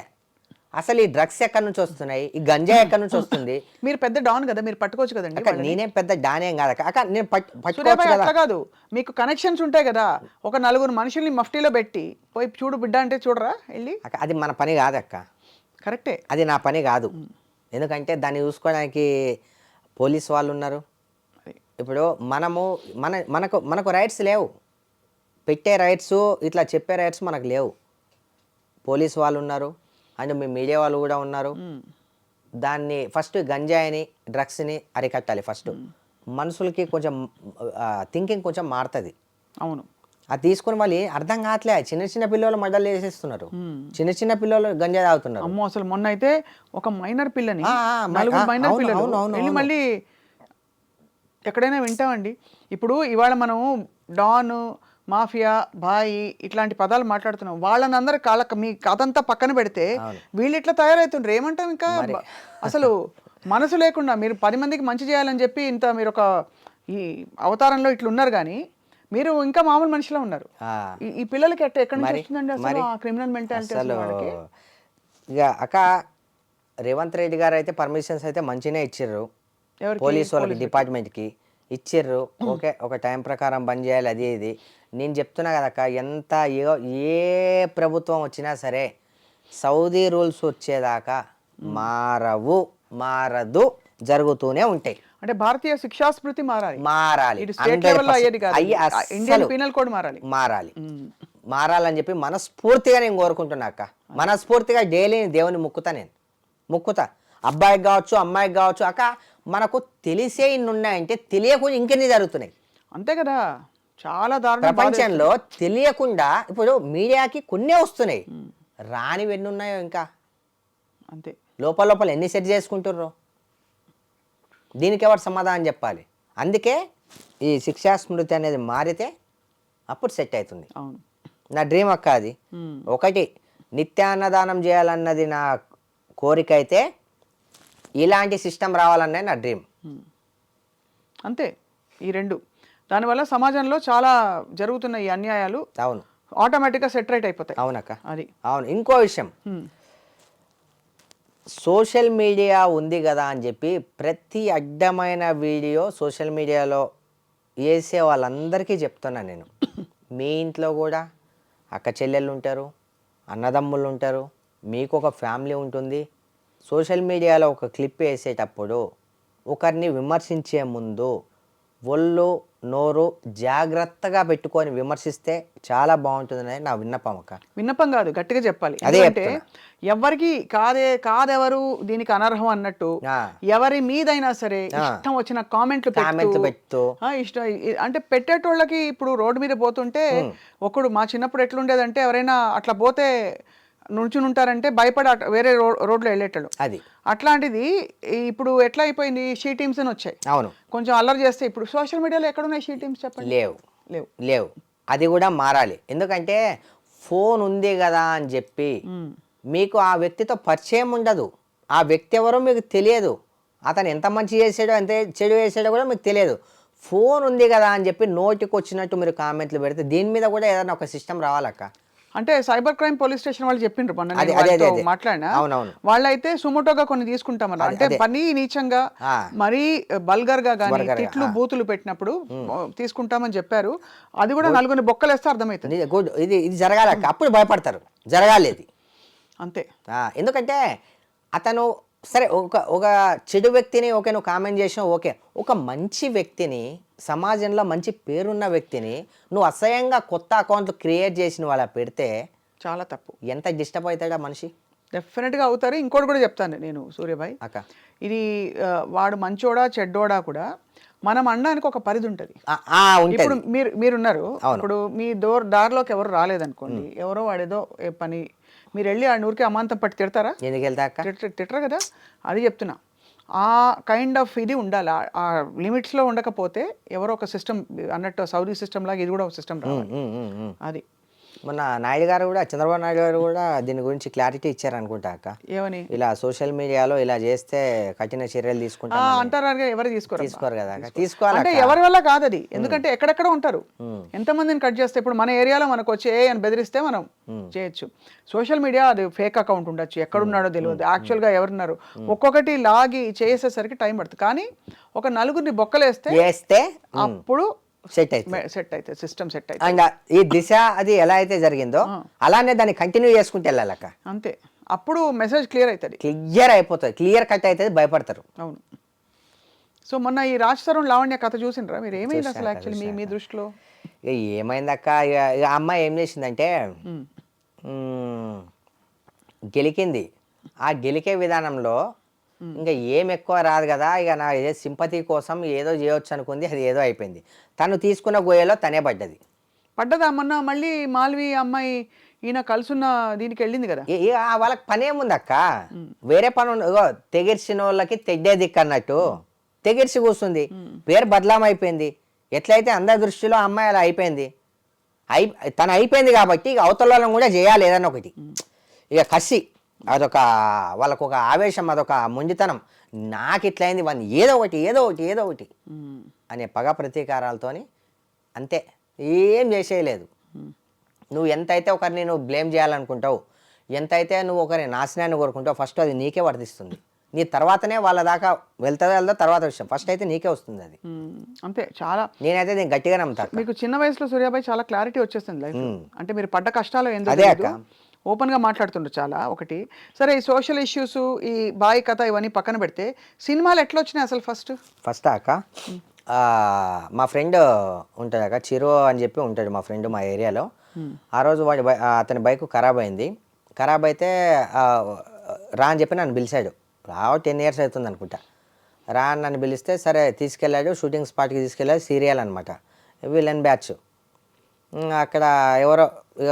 అసలు ఈ డ్రగ్స్ ఎక్కడి నుంచి వస్తున్నాయి, ఈ గంజా ఎక్కడి నుంచి వస్తుంది? మీరు పెద్ద డాన్ కదా, మీరు పట్టుకోవచ్చు కదండి. నేనేం పెద్ద డాన్ ఏం కాదు అక్క, నేను పట్టుకోవచ్చు కాదు. మీకు కనెక్షన్స్ ఉంటాయి కదా, ఒక 4 మనుషుల్ని మఫ్టీలో పెట్టి పోయి చూడు బిడ్డ అంటే చూడరా వెళ్ళి? అది మన పని కాదక్క. కరెక్టే, అది నా పని కాదు. ఎందుకంటే దాన్ని చూసుకోవడానికి పోలీస్ వాళ్ళు ఉన్నారు. ఇప్పుడు మనకు రైట్స్ లేవు, పెట్టే రైట్స్, ఇట్లా చెప్పే రైట్స్ మనకు లేవు. పోలీస్ వాళ్ళు ఉన్నారు అండ్ మీ మీడియా వాళ్ళు కూడా ఉన్నారు. దాన్ని ఫస్ట్ గంజాయిని, డ్రగ్స్ని అరికట్టాలి. ఫస్ట్ మనుషులకి కొంచెం థింకింగ్ కొంచెం మారుతుంది. అవును. అది తీసుకొని వాళ్ళు అర్థం కావట్లే. చిన్న పిల్లలు మర్డర్లు చేసేస్తున్నారు, చిన్న పిల్లలు గంజాయి తాగుతున్నారు. అమ్మో, అసలు మొన్న అయితే ఒక మైనర్ పిల్లని, 4 మైనర్ పిల్లలు మళ్ళీ ఎక్కడైనా వింటామండి. ఇప్పుడు ఇవాళ మనం డాన్, మాఫియా, బాయి ఇట్లాంటి పదాలు మాట్లాడుతున్నాం. వాళ్ళని అందరు మీ కథంతా పక్కన పెడితే వీళ్ళు ఇట్లా తయారవుతుండ్రు. ఏమంటాం ఇంకా? అసలు మనసు లేకుండా మీరు 10 మందికి మంచి చేయాలని చెప్పి ఇంత మీరు ఒక ఈ అవతారంలో ఇట్లా ఉన్నారు, కానీ మీరు ఇంకా మామూలు మనిషిలో ఉన్నారు. ఈ పిల్లలకి ఎక్కడి నుంచి వస్తుందండి అసలు క్రిమినల్ మెంటాలిటీ? ఇక అక్క రేవంత్ రెడ్డి గారు అయితే పర్మిషన్స్ అయితే మంచిగానే ఇచ్చిర్రు, పోలీస్ వాళ్ళకి డిపార్ట్మెంట్కి ఇచ్చిర్రు. ఓకే, ఒక టైం ప్రకారం బంద్ చేయాలి, అది ఇది. నేను చెప్తున్నా కదక్క, ఏ ప్రభుత్వం వచ్చినా సరే సౌదీ రూల్స్ వచ్చేదాకా మారదు, జరుగుతూనే ఉంటాయి. అంటే భారతీయ శిక్షాస్మృతి మారాలి. మారాలని చెప్పి మనస్ఫూర్తిగా నేను కోరుకుంటున్నా అక్క. మనస్ఫూర్తిగా డైలీ దేవుని ముక్కుతా. అబ్బాయికి కావచ్చు, అమ్మాయికి కావచ్చు. అక్క మనకు తెలిసే ఇన్ని ఉన్నాయంటే తెలియకుండా ఇంకెన్ని జరుగుతున్నాయి. అంతే కదా, చాలా దారుణం. ప్రపంచంలో తెలియకుండా ఇప్పుడు మీడియాకి కొన్నే వస్తున్నాయి, రానివి ఎన్ని ఉన్నాయో ఇంకా. అంతే, లోపల ఎన్ని సెట్ చేసుకుంటుర్రో దీనికి ఎవరు సమాధానం చెప్పాలి? అందుకే ఈ శిక్షా స్మృతి అనేది మారితే అప్పుడు సెట్ అవుతుంది. నా డ్రీమ్ అక్క అది. ఒకటి నిత్యాన్నదానం చేయాలన్నది నా కోరిక అయితే, ఇలాంటి సిస్టమ్ రావాలన్నది నా డ్రీమ్. అంతే, ఈ రెండు. దానివల్ల సమాజంలో చాలా జరుగుతున్న ఈ అన్యాయాలు అవును ఆటోమేటిక్గా సెటరేట్ అయిపోతాయి. అవునక్క, అది. అవును. ఇంకో విషయం, సోషల్ మీడియా ఉంది కదా అని చెప్పి ప్రతి అడ్డమైన వీడియో సోషల్ మీడియాలో వేసే వాళ్ళందరికీ చెప్తున్నా నేను. మీ ఇంట్లో కూడా అక్క చెల్లెళ్ళు ఉంటారు, అన్నదమ్ముళ్ళు ఉంటారు, మీకు ఒక ఫ్యామిలీ ఉంటుంది. సోషల్ మీడియాలో ఒక క్లిప్ వేసేటప్పుడు ఒకరిని విమర్శించే ముందు ఒళ్ళు నోరు జాగ్రత్తగా పెట్టుకొని విమర్శిస్తే చాలా బాగుంటుందని నా విన్నపం అక్క. విన్నపం కాదు, గట్టిగా చెప్పాలి. అదే అంటే ఎవరికి కాదెవరు దీనికి అనర్హం అన్నట్టు ఎవరి మీదైనా సరే ఇష్టం వచ్చిన కామెంట్లు పెడుతూ ఇష్టం అంటే పెట్టేటోళ్ళకి ఇప్పుడు రోడ్డు మీద పోతుంటే ఒకడు మా చిన్నప్పుడు ఎట్లుండేదంటే ఎవరైనా అట్లా పోతే నుంచుని ఉంటారంటే భయపడి వేరే రోడ్లో వెళ్ళేటోళ్ళు. అది అట్లాంటిది ఇప్పుడు ఎట్లా అయిపోయింది, షీ టీమ్స్ అని వచ్చాయి. అవును, కొంచెం అల్లరి చేస్తే ఇప్పుడు సోషల్ మీడియాలో ఎక్కడున్నాయి షీ టీమ్స్ చెప్పండి? లేవు. అది కూడా మారాలి. ఎందుకంటే ఫోన్ ఉంది కదా అని చెప్పి మీకు ఆ వ్యక్తితో పరిచయం ఉండదు, ఆ వ్యక్తి ఎవరో మీకు తెలియదు, అతను ఎంత మంచి చేసాడో ఎంత చెడు చేసాడో కూడా మీకు తెలియదు. ఫోన్ ఉంది కదా అని చెప్పి నోటికి వచ్చినట్టు మీరు కామెంట్లు పెడితే దీని మీద కూడా ఏదైనా ఒక సిస్టమ్ రావాలక్క. అంటే సైబర్ క్రైమ్ పోలీస్ స్టేషన్ వాళ్ళు చెప్పిండ్రు మొన్న మాట్లాడినా, వాళ్ళైతే సుమోటోగా కొన్ని తీసుకుంటామన్నారు. అంటే పని నీచంగా మరీ బల్గర్ గా కానీ తిట్లు బూతులు పెట్టినప్పుడు తీసుకుంటామని చెప్పారు. అది కూడా నలుగురిని బొక్కలేస్తే అర్థమవుతుంది. ఇది జరగాలక్క, అప్పుడు భయపడతారు. జరగాలి ఇది అంతే. ఎందుకంటే అతను సరే ఒక చెడు వ్యక్తిని ఓకే నువ్వు కామెంట్ చేసినావు ఓకే, ఒక మంచి వ్యక్తిని సమాజంలో మంచి పేరున్న వ్యక్తిని నువ్వు అసహ్యంగా కొత్త అకౌంట్లు క్రియేట్ చేసిన వాళ్ళ పెడితే చాలా తప్పు. ఎంత డిస్టర్బ్ అవుతాడా మనిషి? డెఫినెట్గా అవుతారు. ఇంకోటి కూడా చెప్తాను నేను సూర్యభాయ్ అక్క, ఇది వాడు మంచోడా చెడ్డోడా కూడా మనం అనడానికి ఒక పరిధి ఉంటుంది. ఇప్పుడు మీరున్నారు, ఇప్పుడు మీ దారిలోకి ఎవరు రాలేదనుకోండి, ఎవరో వాడేదో పని మీరు వెళ్ళి ఆ నూరికి అమాంతం పట్టి తిడతారా? ఎందుకు వెళ్తా తిట్టరు కదా, అది చెప్తున్నా. ఆ కైండ్ ఆఫ్ ఇది ఉండాలి. ఆ లిమిట్స్లో ఉండకపోతే ఎవరో ఒక సిస్టమ్ అన్నట్టు సౌదీ సిస్టమ్ లాగా ఇది కూడా ఒక సిస్టమ్ రావాలి. అది మొన్న నాయుడు గారు కూడా, చంద్రబాబు నాయుడు గారు కూడా దీని గురించి క్లారిటీ ఇచ్చారు అనుకుంటా అక్క. ఏమని? ఇలా సోషల్ మీడియాలో ఇలా చేస్తే కఠిన చర్యలు తీసుకుంటా అంటారు. ఎవరు తీసుకోరు కదా, తీసుకోవాలి. అంటే ఎవరి వల్ల కాదు అది, ఎందుకంటే ఎక్కడెక్కడ ఉంటారు, ఎంతమందిని కట్ చేస్తే ఇప్పుడు మన ఏరియాలో మనకు వచ్చి అని బెదిరిస్తే మనం చేయొచ్చు. సోషల్ మీడియా అది ఫేక్ అకౌంట్ ఉండొచ్చు, ఎక్కడున్నాడో తెలియదు, యాక్చువల్గా ఎవరున్నారు ఒక్కొక్కటి లాగి చేసేసరికి టైం పడుతుంది. కానీ ఒక నలుగురిని బొక్కలేస్తే అప్పుడు సెట్ అయితే సిస్టమ్ సెట్ అయితే అండ్ ఈ దిశ అది ఎలా అయితే జరిగిందో అలానే దాన్ని కంటిన్యూ చేసుకుంటే వెళ్ళాలక్క. అంతే, అప్పుడు మెసేజ్ క్లియర్ అవుతుంది, క్లియర్ అయిపోతుంది, క్లియర్ కట్ అవుతుంది, భయపడతారు. అవును. సో మొన్న ఈ రాజ్ తరుణ్ లావణ్య కథ చూసిండ్రా మీరు? ఏమైంది అసలు యాక్చువల్లీ మీ దృష్టిలో? ఇక ఏమైందక్క, ఇక అమ్మాయి ఏం చేసిందంటే గెలికింది. ఆ గెలికే విధానంలో ఇంకా ఏం ఎక్కువ రాదు కదా, ఇక నా ఏదో సింపతి కోసం ఏదో చేయొచ్చు అనుకుంది, అది ఏదో అయిపోయింది. తను తీసుకున్న గోయలో తనే పడ్డదా మొన్న? మళ్ళీ మాల్వి అమ్మాయి ఈయన కలుసున్న దీనికి వెళ్ళింది కదా. వాళ్ళకి పని ఏముంది అక్క, వేరే పని ఉండదు. తెగిర్చిన వాళ్ళకి తెడ్డే దిక్కు అన్నట్టు తెగిర్చి కూర్చుంది, పేరు బదలాం అయిపోయింది. ఎట్లయితే అందరి దృష్టిలో అమ్మాయి అలా అయిపోయింది, తను అయిపోయింది కాబట్టి ఇక అవతల కూడా చేయాలి ఏదన్నా ఒకటి. ఇక కసి అదొక వాళ్ళకు ఒక ఆవేశం, అదొక మొండితనం. నాకు ఇట్లయింది వాళ్ళు ఏదో ఒకటి అనే పగ ప్రతీకారాలతోని అంతే, ఏం చేసేయలేదు. నువ్వు ఎంతైతే ఒకరిని నువ్వు బ్లేమ్ చేయాలనుకుంటావు, ఎంతైతే నువ్వు ఒకరి నాశనాన్ని కోరుకుంటావు, ఫస్ట్ అది నీకే వర్తిస్తుంది. నీ తర్వాతనే వాళ్ళ దాకా వెళ్తుందో తర్వాత విషయం, ఫస్ట్ అయితే నీకే వస్తుంది అది. అంతే. చాలా నేనైతే నేను గట్టిగా నమ్ముతాను. మీకు చిన్న వయసులో సూర్యాబాయ్ చాలా క్లారిటీ వచ్చేస్తుంది లైఫ్. అంటే మీరు పడ్డ కష్టాలు ఎందుకు ఓపెన్గా మాట్లాడుతుండ్రు చాలా. ఒకటి సరే, ఈ సోషల్ ఇష్యూస్, ఈ బాయ్ కథ ఇవన్నీ పక్కన పెడితే సినిమాలు ఎట్లా వచ్చినాయి అసలు? ఫస్ట్ అక్క మా ఫ్రెండ్ ఉంటుంది అక్క, చిరు అని చెప్పి ఉంటాడు మా ఫ్రెండ్ మా ఏరియాలో. ఆ రోజు అతని బైక్ ఖరాబ్ అయింది. ఖరాబ్ అయితే రా అని చెప్పి నన్ను పిలిచాడు. 10 years అవుతుంది అనుకుంటా. రా అని నన్ను పిలిస్తే సరే తీసుకెళ్ళాడు, షూటింగ్ స్పాట్కి తీసుకెళ్ళాడు. సీరియల్ అనమాట, విలన్ బ్యాచ్. అక్కడ ఎవరో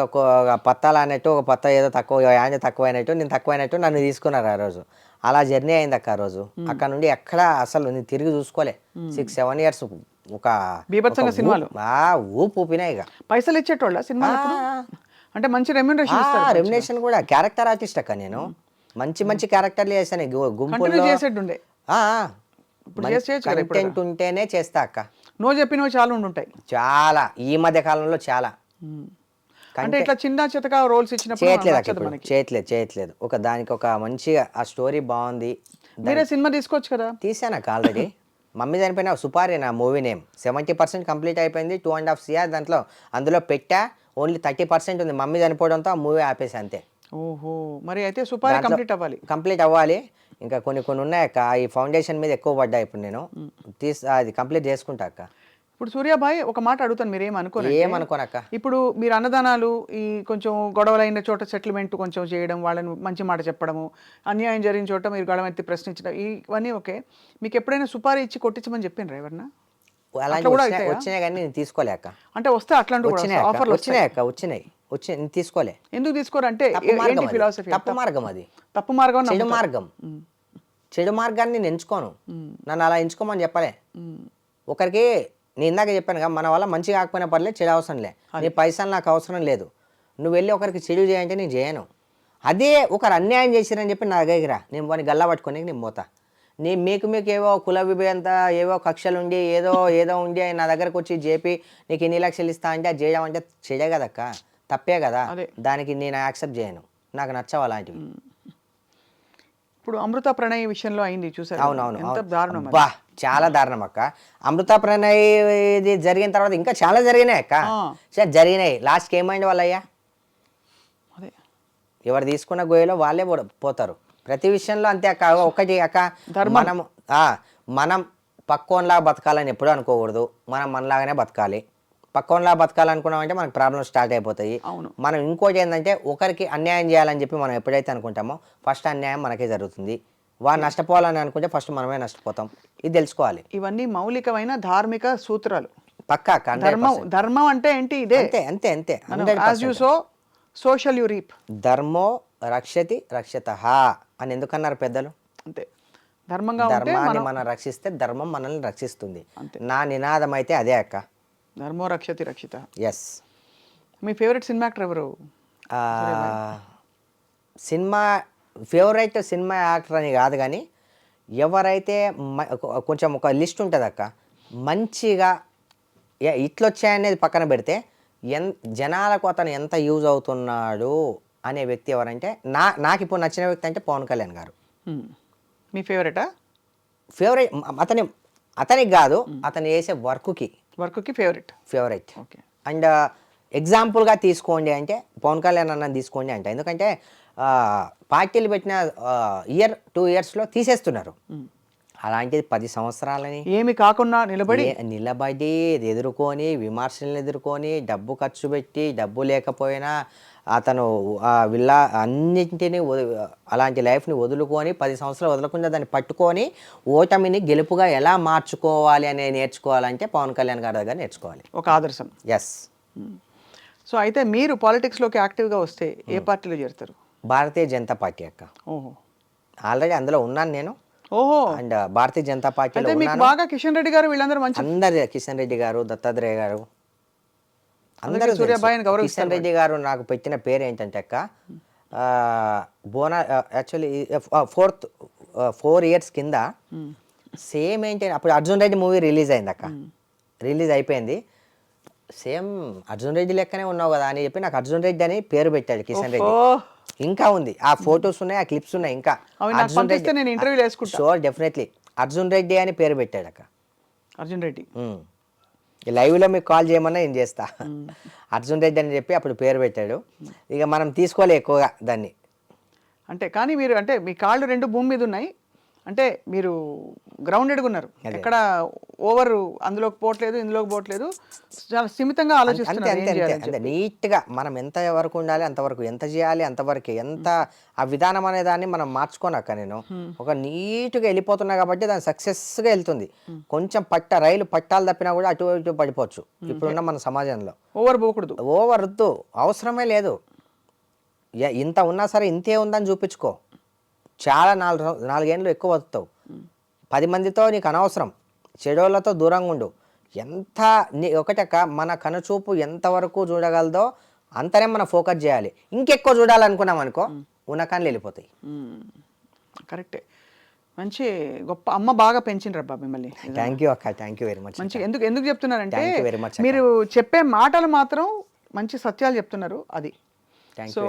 ఒక పత్తాలు అన్నట్టు, ఒక పత్తా ఏదో తక్కువ, యాంజ తక్కువ అయినట్టు, నేను తక్కువ అయినట్టు నన్ను తీసుకున్నారు ఆ రోజు. అలా జర్నీ అయింది అక్క. ఆ రోజు అక్కడ నుండి ఎక్కడ అసలు నేను తిరిగి చూసుకోలే. 6-7 years ఒక బీభత్సంగా సినిమాలు ఊపినాయి. ఇక పైసలు ఇచ్చేటోళ్ళ సినిమా అంటే మంచి రెమ్యునరేషన్ కూడా. క్యారెక్టర్ ఆర్టిస్ట్ అక్క నేను, మంచి క్యారెక్టర్లు చేశాను. గుంపులో చేసేటుండే కంటెంట్ ఉంటేనే చేస్తా అక్క. నువ్వు చెప్పినవి చాలా ఉంటాయి, చాలా ఈ మధ్య కాలంలో చాలా. అంటే ఇట్లా చిన్న చితక రోల్స్ ఇచ్చినప్పుడు చేయట్లేదు. ఒక దానికి ఒక మంచిగా ఆ స్టోరీ బాగుంది, మీరే సినిమా తీసుకోవచ్చు కదా. తీసాను అక్క ఆల్రెడీ. మమ్మీ చనిపోయిన సుపారి నా మూవీ నేమ్ 70% కంప్లీట్ అయిపోయింది. 2.5 years అందులో పెట్టా, ఓన్లీ 30% ఉంది. మమ్మీ చనిపోవడంతో ఆ మూవీ ఆపేసి అంతే. ఓహో, మరి అయితే సుపారి కంప్లీట్ అవ్వాలి. ఇంకా కొన్ని ఉన్నాయక్క, ఈ ఫౌండేషన్ మీద ఎక్కువ పడ్డా. ఇప్పుడు నేను అది కంప్లీట్ చేసుకుంటా అక్క. ఇప్పుడు సూర్యాబాయ్ ఒక మాట అడుగుతాను, మీరు ఏమనుకోనండి. ఏమనుకోనక్క. ఇప్పుడు మీరు అన్నదానాలు, ఈ కొంచెం గొడవలైన చోట సెటిల్మెంట్ కొంచెం చేయడం, వాళ్ళని మంచి మాట చెప్పడము, అన్యాయం జరిగిన చోట మీరు గళమెత్తి ప్రశ్నించడం, ఇవన్నీ ఓకే. మీకు ఎప్పుడైనా సుపారీ ఇచ్చి కొట్టించమని చెప్పిండ్రా ఎవరన్నా? అలాంటి అట్లా కూడా వచ్చినాయి అవుతాయా? వచ్చినాయి కానీ నేను తీసుకోలే అక్క. అంటే వస్తే అట్లాంటివి కూడా వచ్చినాయి అక్క, ఆఫర్లు వచ్చినాయి అక్క, వచ్చినాయి నేను తీసుకోలే. ఎందుకు తీసుకోరు అంటే తప్పు మార్గం ఏంటి అది. ఫిలాసఫీ? తప్పు మార్గం అది. తప్పు మార్గం చెడు మార్గం. చెడు మార్గాన్ని నేను ఎంచుకోను. నన్ను అలా ఎంచుకోమని చెప్పలే. ఒకరికి నేను ఇందాక చెప్పాను కదా, మన వల్ల మంచి కాకపోయినా పర్లేదు, చెడు అవసరం లే. నీ పైసలు నాకు అవసరం లేదు, నువ్వు వెళ్ళి ఒకరికి చెడు చేయంటే నేను చేయను. అదే ఒకరు అన్యాయం చేసిరని చెప్పి నా దగ్గర నేను వాడిని గల్లా పట్టుకొని నేను పోతా. మీకు ఏవో కుల విభేదంత ఏవో కక్షలు ఉండి ఏదో ఉండి నా దగ్గరకు వచ్చి జేపీ నీకు ఎన్ని లక్షలు ఇస్తా అంటే అది చేయడం అంటే చెడే కదక్క, తప్పే కదా. దానికి నేను యాక్సెప్ట్ చేయను, నాకు నచ్చవు అలాంటివి. ఇప్పుడు అమృత ప్రణయ్ విషయంలో అయింది చూసారు. అవునవును, ఎంత దారుణం. బా చాలా దారుణం అక్క. అమృత ప్రణయ్ ఇది జరిగిన తర్వాత ఇంకా చాలా జరిగినాయి అక్క. సరే జరిగినాయి, లాస్ట్కి ఏమైంది వాళ్ళయ్యా? అదే ఎవరు తీసుకున్న గోయలో వాళ్ళే పోతారు. ప్రతి విషయంలో అంతే అక్క. ఒకటి అక్క, మనం పక్కోన్లా బతకాలని ఎప్పుడూ అనుకోకూడదు. మనం మనలాగానే బతకాలి. పక్కోన్లా బతకాలనుకున్నామంటే మనకు ప్రాబ్లమ్స్ స్టార్ట్ అయిపోతాయి. మనం ఇంకోటి ఏంటంటే ఒకరికి అన్యాయం చేయాలని చెప్పి మనం ఎప్పుడైతే అనుకుంటామో ఫస్ట్ అన్యాయం మనకే జరుగుతుంది. వాడు నష్టపోవాలని అనుకుంటే ఫస్ట్ మనమే నష్టపోతాం. ఇది తెలుసుకోవాలి. ఇవన్నీ మౌలికమైన ధార్మిక సూత్రాలు. పక్కా అక్క. ధర్మం అంటే ఏంటి? ఇదే. అంతే అంతే. Social you reap. ధర్మో రక్షతి రక్షతః అని ఎందుకన్నారు పెద్దలు? అంతే. ధర్మాన్ని మనం రక్షిస్తే ధర్మం మనల్ని రక్షిస్తుంది. నా నినాదం అయితే అదే అక్క. ధర్మో రక్షతి రక్షిత. ఎస్. మీ ఫేవరెట్ సినిమా యాక్టర్ ఎవరు? ఫేవరెట్ సినిమా యాక్టర్ అని కాదు కానీ ఎవరైతే కొంచెం ఒక లిస్ట్ ఉంటుంది అక్క, మంచిగా ఇట్లొచ్చాయనేది పక్కన పెడితే జనాలకు అతను ఎంత యూజ్ అవుతున్నాడు అనే వ్యక్తి ఎవరంటే నాకు ఇప్పుడు నచ్చిన వ్యక్తి అంటే పవన్ కళ్యాణ్ గారు. మీ ఫేవరెటా? ఫేవరెట్ అతనికి కాదు, అతను చేసే వర్క్కి ఫేవరెట్. అండ్ ఎగ్జాంపుల్గా తీసుకోండి అంటే పవన్ కళ్యాణ్ అన్నది తీసుకోండి అంటే, ఎందుకంటే పార్టీలు పెట్టిన 2 yearsలో తీసేస్తున్నారు. అలాంటిది 10 సంవత్సరాలని ఏమి కాకుండా నిలబడి ఎదుర్కొని విమర్శలను ఎదుర్కొని డబ్బు ఖర్చు పెట్టి డబ్బు లేకపోయినా అతను అన్నింటినీ అలాంటి లైఫ్ని వదులుకొని 10 సంవత్సరాలు వదలకుండా దాన్ని పట్టుకొని ఓటమిని గెలుపుగా ఎలా మార్చుకోవాలి అని నేర్చుకోవాలంటే పవన్ కళ్యాణ్ గారి దగ్గర నేర్చుకోవాలి. ఒక ఆదర్శం. ఎస్. సో అయితే మీరు పాలిటిక్స్లోకి యాక్టివ్గా వస్తే ఏ పార్టీలో చేరుతారు? భారతీయ జనతా పార్టీ అక్క. ఓహో. ఆల్రెడీ అందులో ఉన్నాను నేను. ఓహో. అండ్ భారతీయ జనతా పార్టీలో బాగా కిషన్ రెడ్డి గారు వీళ్ళందరూ మంచి అందరు, కిషన్ రెడ్డి గారు, దత్తాత్రేయ గారు, అందరూ. కిషన్ రెడ్డి గారు నాకు పెట్టిన పేరు ఏంటంటే అక్క, యాక్చువల్లీ 4 years కింద సేమ్ ఏంటి, అప్పుడు అర్జున్ రెడ్డి మూవీ రిలీజ్ అయింది అక్క. రిలీజ్ అయిపోయింది. సేమ్ అర్జున్ రెడ్డి లెక్కనే ఉన్నావు కదా అని చెప్పి నాకు అర్జున్ రెడ్డి అని పేరు పెట్టాడు కిషన్ రెడ్డి. ఇంకా ఉంది, ఆ ఫొటోస్ ఉన్నాయి, ఆ క్లిప్స్ ఉన్నాయి. ఇంకా అర్జున్ రెడ్డి షూర్ డెఫినెట్లీ అర్జున్ రెడ్డి అని పేరు పెట్టాడు అక్క. అర్జున్ రెడ్డి లైవ్లో మీకు కాల్ చేయమన్నా నేను చేస్తా. అర్జున్ రెడ్డి అని చెప్పి అప్పుడు పేరు పెట్టాడు. ఇక మనం తీసుకోలే ఎక్కువగా దాన్ని. అంటే కానీ మీరు అంటే మీ కాళ్ళు 2 భూమి మీద ఉన్నాయి అంటే మీరు గ్రౌండెడ్గా ఉన్నారు. ఎక్కడ ఓవర్ అందులోకి పోవట్లేదు, ఇందులోకి పోవట్లేదు, చాలా స్థిమితంగా ఆలోచిస్తున్నారు. నీట్గా మనం ఎంత వరకు ఉండాలి అంతవరకు, ఎంత చేయాలి అంతవరకు, ఎంత ఆ విధానం అనే దాన్ని మనం మార్చుకోనక్క. నేను ఒక నీట్గా వెళ్ళిపోతున్నా కాబట్టి దాని సక్సెస్గా వెళ్తుంది. కొంచెం రైలు పట్టాలు తప్పినా కూడా అటు ఇటు పడిపోవచ్చు ఇప్పుడున్న మన సమాజంలో. ఓవర్ పోకూడదు, ఓవర్ వద్దు, అవసరమే లేదు. ఇంత ఉన్నా సరే ఇంతే ఉందని చూపించుకో. చాలా 4 ఏళ్ళు ఎక్కువ బతుకుతావు. 10 మందితో నీకు అనవసరం, చెడోళ్ళతో దూరంగా ఉండు. ఒకటక్క మన కనుచూపు ఎంతవరకు చూడగలదో అంతనే మనం ఫోకస్ చేయాలి. ఇంకెక్కువ చూడాలనుకున్నాం అనుకో ఉన్నకాన్ని వెళ్ళిపోతాయి. కరెక్టే. మంచి గొప్ప అమ్మ బాగా పెంచిండ్రబ్బా మిమ్మల్ని. థ్యాంక్ యూ అక్క, థ్యాంక్ యూ వెరీ మచ్. మంచి ఎందుకు చెప్తున్నానంటే మీరు చెప్పే మాటలు మాత్రం మంచి సత్యాలు చెప్తున్నారు. అది సో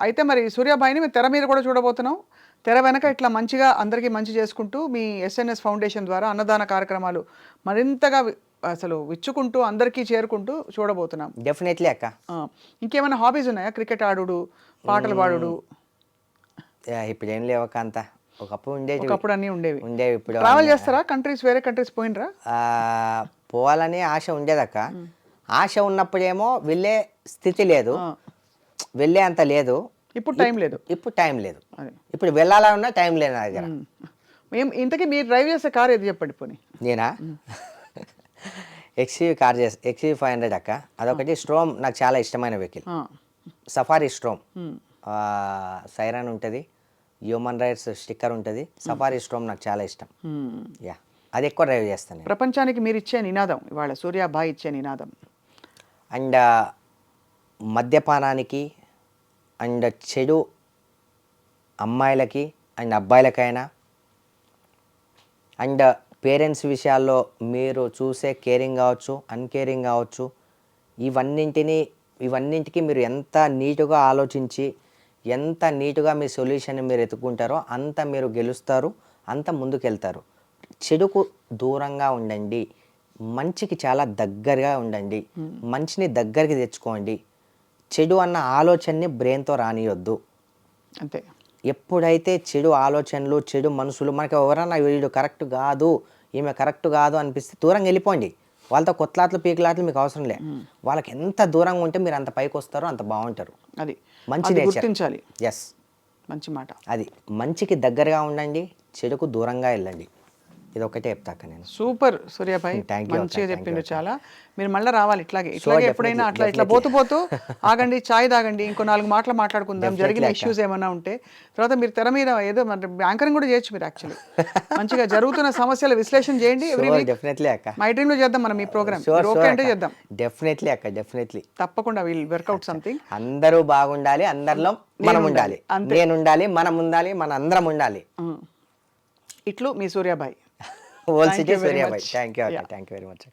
అయితే మరి సూర్యాబాయిని మేము తెర మీద కూడా చూడబోతున్నాం. తెర వెనక ఇట్లా మంచిగా అందరికీ మంచి చేసుకుంటూ మీ ఎస్ఎన్ఎస్ ఫౌండేషన్ ద్వారా అన్నదాన కార్యక్రమాలు మరింతగా అసలు విచ్చుకుంటూ అందరికీ చేరుకుంటూ చూడబోతున్నాం. డెఫినెట్లీ అక్క. ఇంకేమైనా హాబీస్ ఉన్నాయా? క్రికెట్ ఆడుడు, పాటలు పాడుడు? ఇప్పుడు ఏం లేవక్క. అంత ఒకప్పుడు అన్నీ ఉండేవి. ఇప్పుడు ట్రావెల్ చేస్తారా? వేరే కంట్రీస్ పోయినరా? పోవాలని ఆశ ఉండేదక్క. ఆశ ఉన్నప్పుడేమో వెళ్ళే స్థితి లేదు, వెళ్ళే అంత లేదు. ఇప్పుడు టైం లేదు. ఇప్పుడు టైం లేదు. ఇప్పుడు వెళ్ళాలన్నా టైం లేదు నా దగ్గర. ఇంతకీ మీరు డ్రైవ్ చేసే కార్ ఏది చెప్పండి పోనీ. నేనా? ఎక్స్యూవీ కార్ ఎక్స్యూవీ 500 అక్క. అదొకటి. స్ట్రోమ్ నాకు చాలా ఇష్టమైన వెహికల్. Safari storm. సైరన్ ఉంటుంది, హ్యూమన్ రైట్స్ స్టిక్కర్ ఉంటుంది. సఫారీ స్ట్రోమ్ నాకు చాలా ఇష్టం. యా, అది ఎక్కువ డ్రైవ్ చేస్తాను. ప్రపంచానికి మీరు ఇచ్చే నినాదం ఇవాళ సూర్యాభాయ్ ఇచ్చే నినాదం? అండ్ మద్యపానానికి అండ్ చెడు అమ్మాయిలకి అండ్ అబ్బాయిలకైనా అండ్ పేరెంట్స్ విషయాల్లో మీరు చూసే కేరింగ్ కావచ్చు, అన్కేరింగ్ కావచ్చు, ఇవన్నింటికి మీరు ఎంత నీటుగా ఆలోచించి ఎంత నీటుగా మీ సొల్యూషన్ మీరు ఎత్తుకుంటారో అంత మీరు గెలుస్తారు, అంత ముందుకెళ్తారు. చెడుకు దూరంగా ఉండండి, మంచికి చాలా దగ్గరగా ఉండండి, మంచిని దగ్గరికి తెచ్చుకోండి. చెడు అన్న ఆలోచనని బ్రెయిన్తో రానియొద్దు. అంతే. ఎప్పుడైతే చెడు ఆలోచనలు, చెడు మనసులు, మనకి ఎవరన్నా వీడు కరెక్ట్ కాదు, ఈమె కరెక్ట్ కాదు అనిపిస్తే దూరంగా వెళ్ళిపోండి. వాళ్ళతో కొట్లాట్లు పీకులాట్లు మీకు అవసరం లే. వాళ్ళకి ఎంత దూరంగా ఉంటే మీరు అంత పైకి వస్తారో అంత బాగుంటారు. అది మంచి గుర్తించాలి. ఎస్, మంచి మాట. అది మంచికి దగ్గరగా ఉండండి, చెడుకు దూరంగా వెళ్ళండి. ఇది ఒకటే చెప్తాక నేను. సూపర్ సూర్యాభాయ్, మంచిగా చెప్పిండు. చాలా మీరు మళ్ళీ రావాలి ఇట్లాగే ఎప్పుడైనా ఇట్లా పోతూ ఆగండి, చాయ్ తాగండి, ఇంకో 4 మాటలు మాట్లాడుకుందాం, జరిగిన ఇష్యూస్ ఏమైనా ఉంటే. తర్వాత మీరు తెర మీద ఏదో యాంకరింగ్ కూడా చేయొచ్చు మీరు. యాక్చువల్లీ మంచిగా జరుగుతున్న సమస్యల విశ్లేషణ చేయండి. డెఫినెట్లీ అక్క, మై డ్రీమ్ లో చేద్దాం మనం ఈ ప్రోగ్రామ్. ఓకే అంటే చేద్దాం. డెఫినెట్లీ అక్క, డెఫినెట్లీ, తప్పకుండా విల్ వర్కౌట్ సంథింగ్. అందరూ బాగుండాలి, అందరిలో మనం ఉండాలి, నేను ఉండాలి, మనం ఉండాలి, మన అందరం ఉండాలి. ఇట్లు మీ Suryabhai. All City Surya bhai. Thank you very much.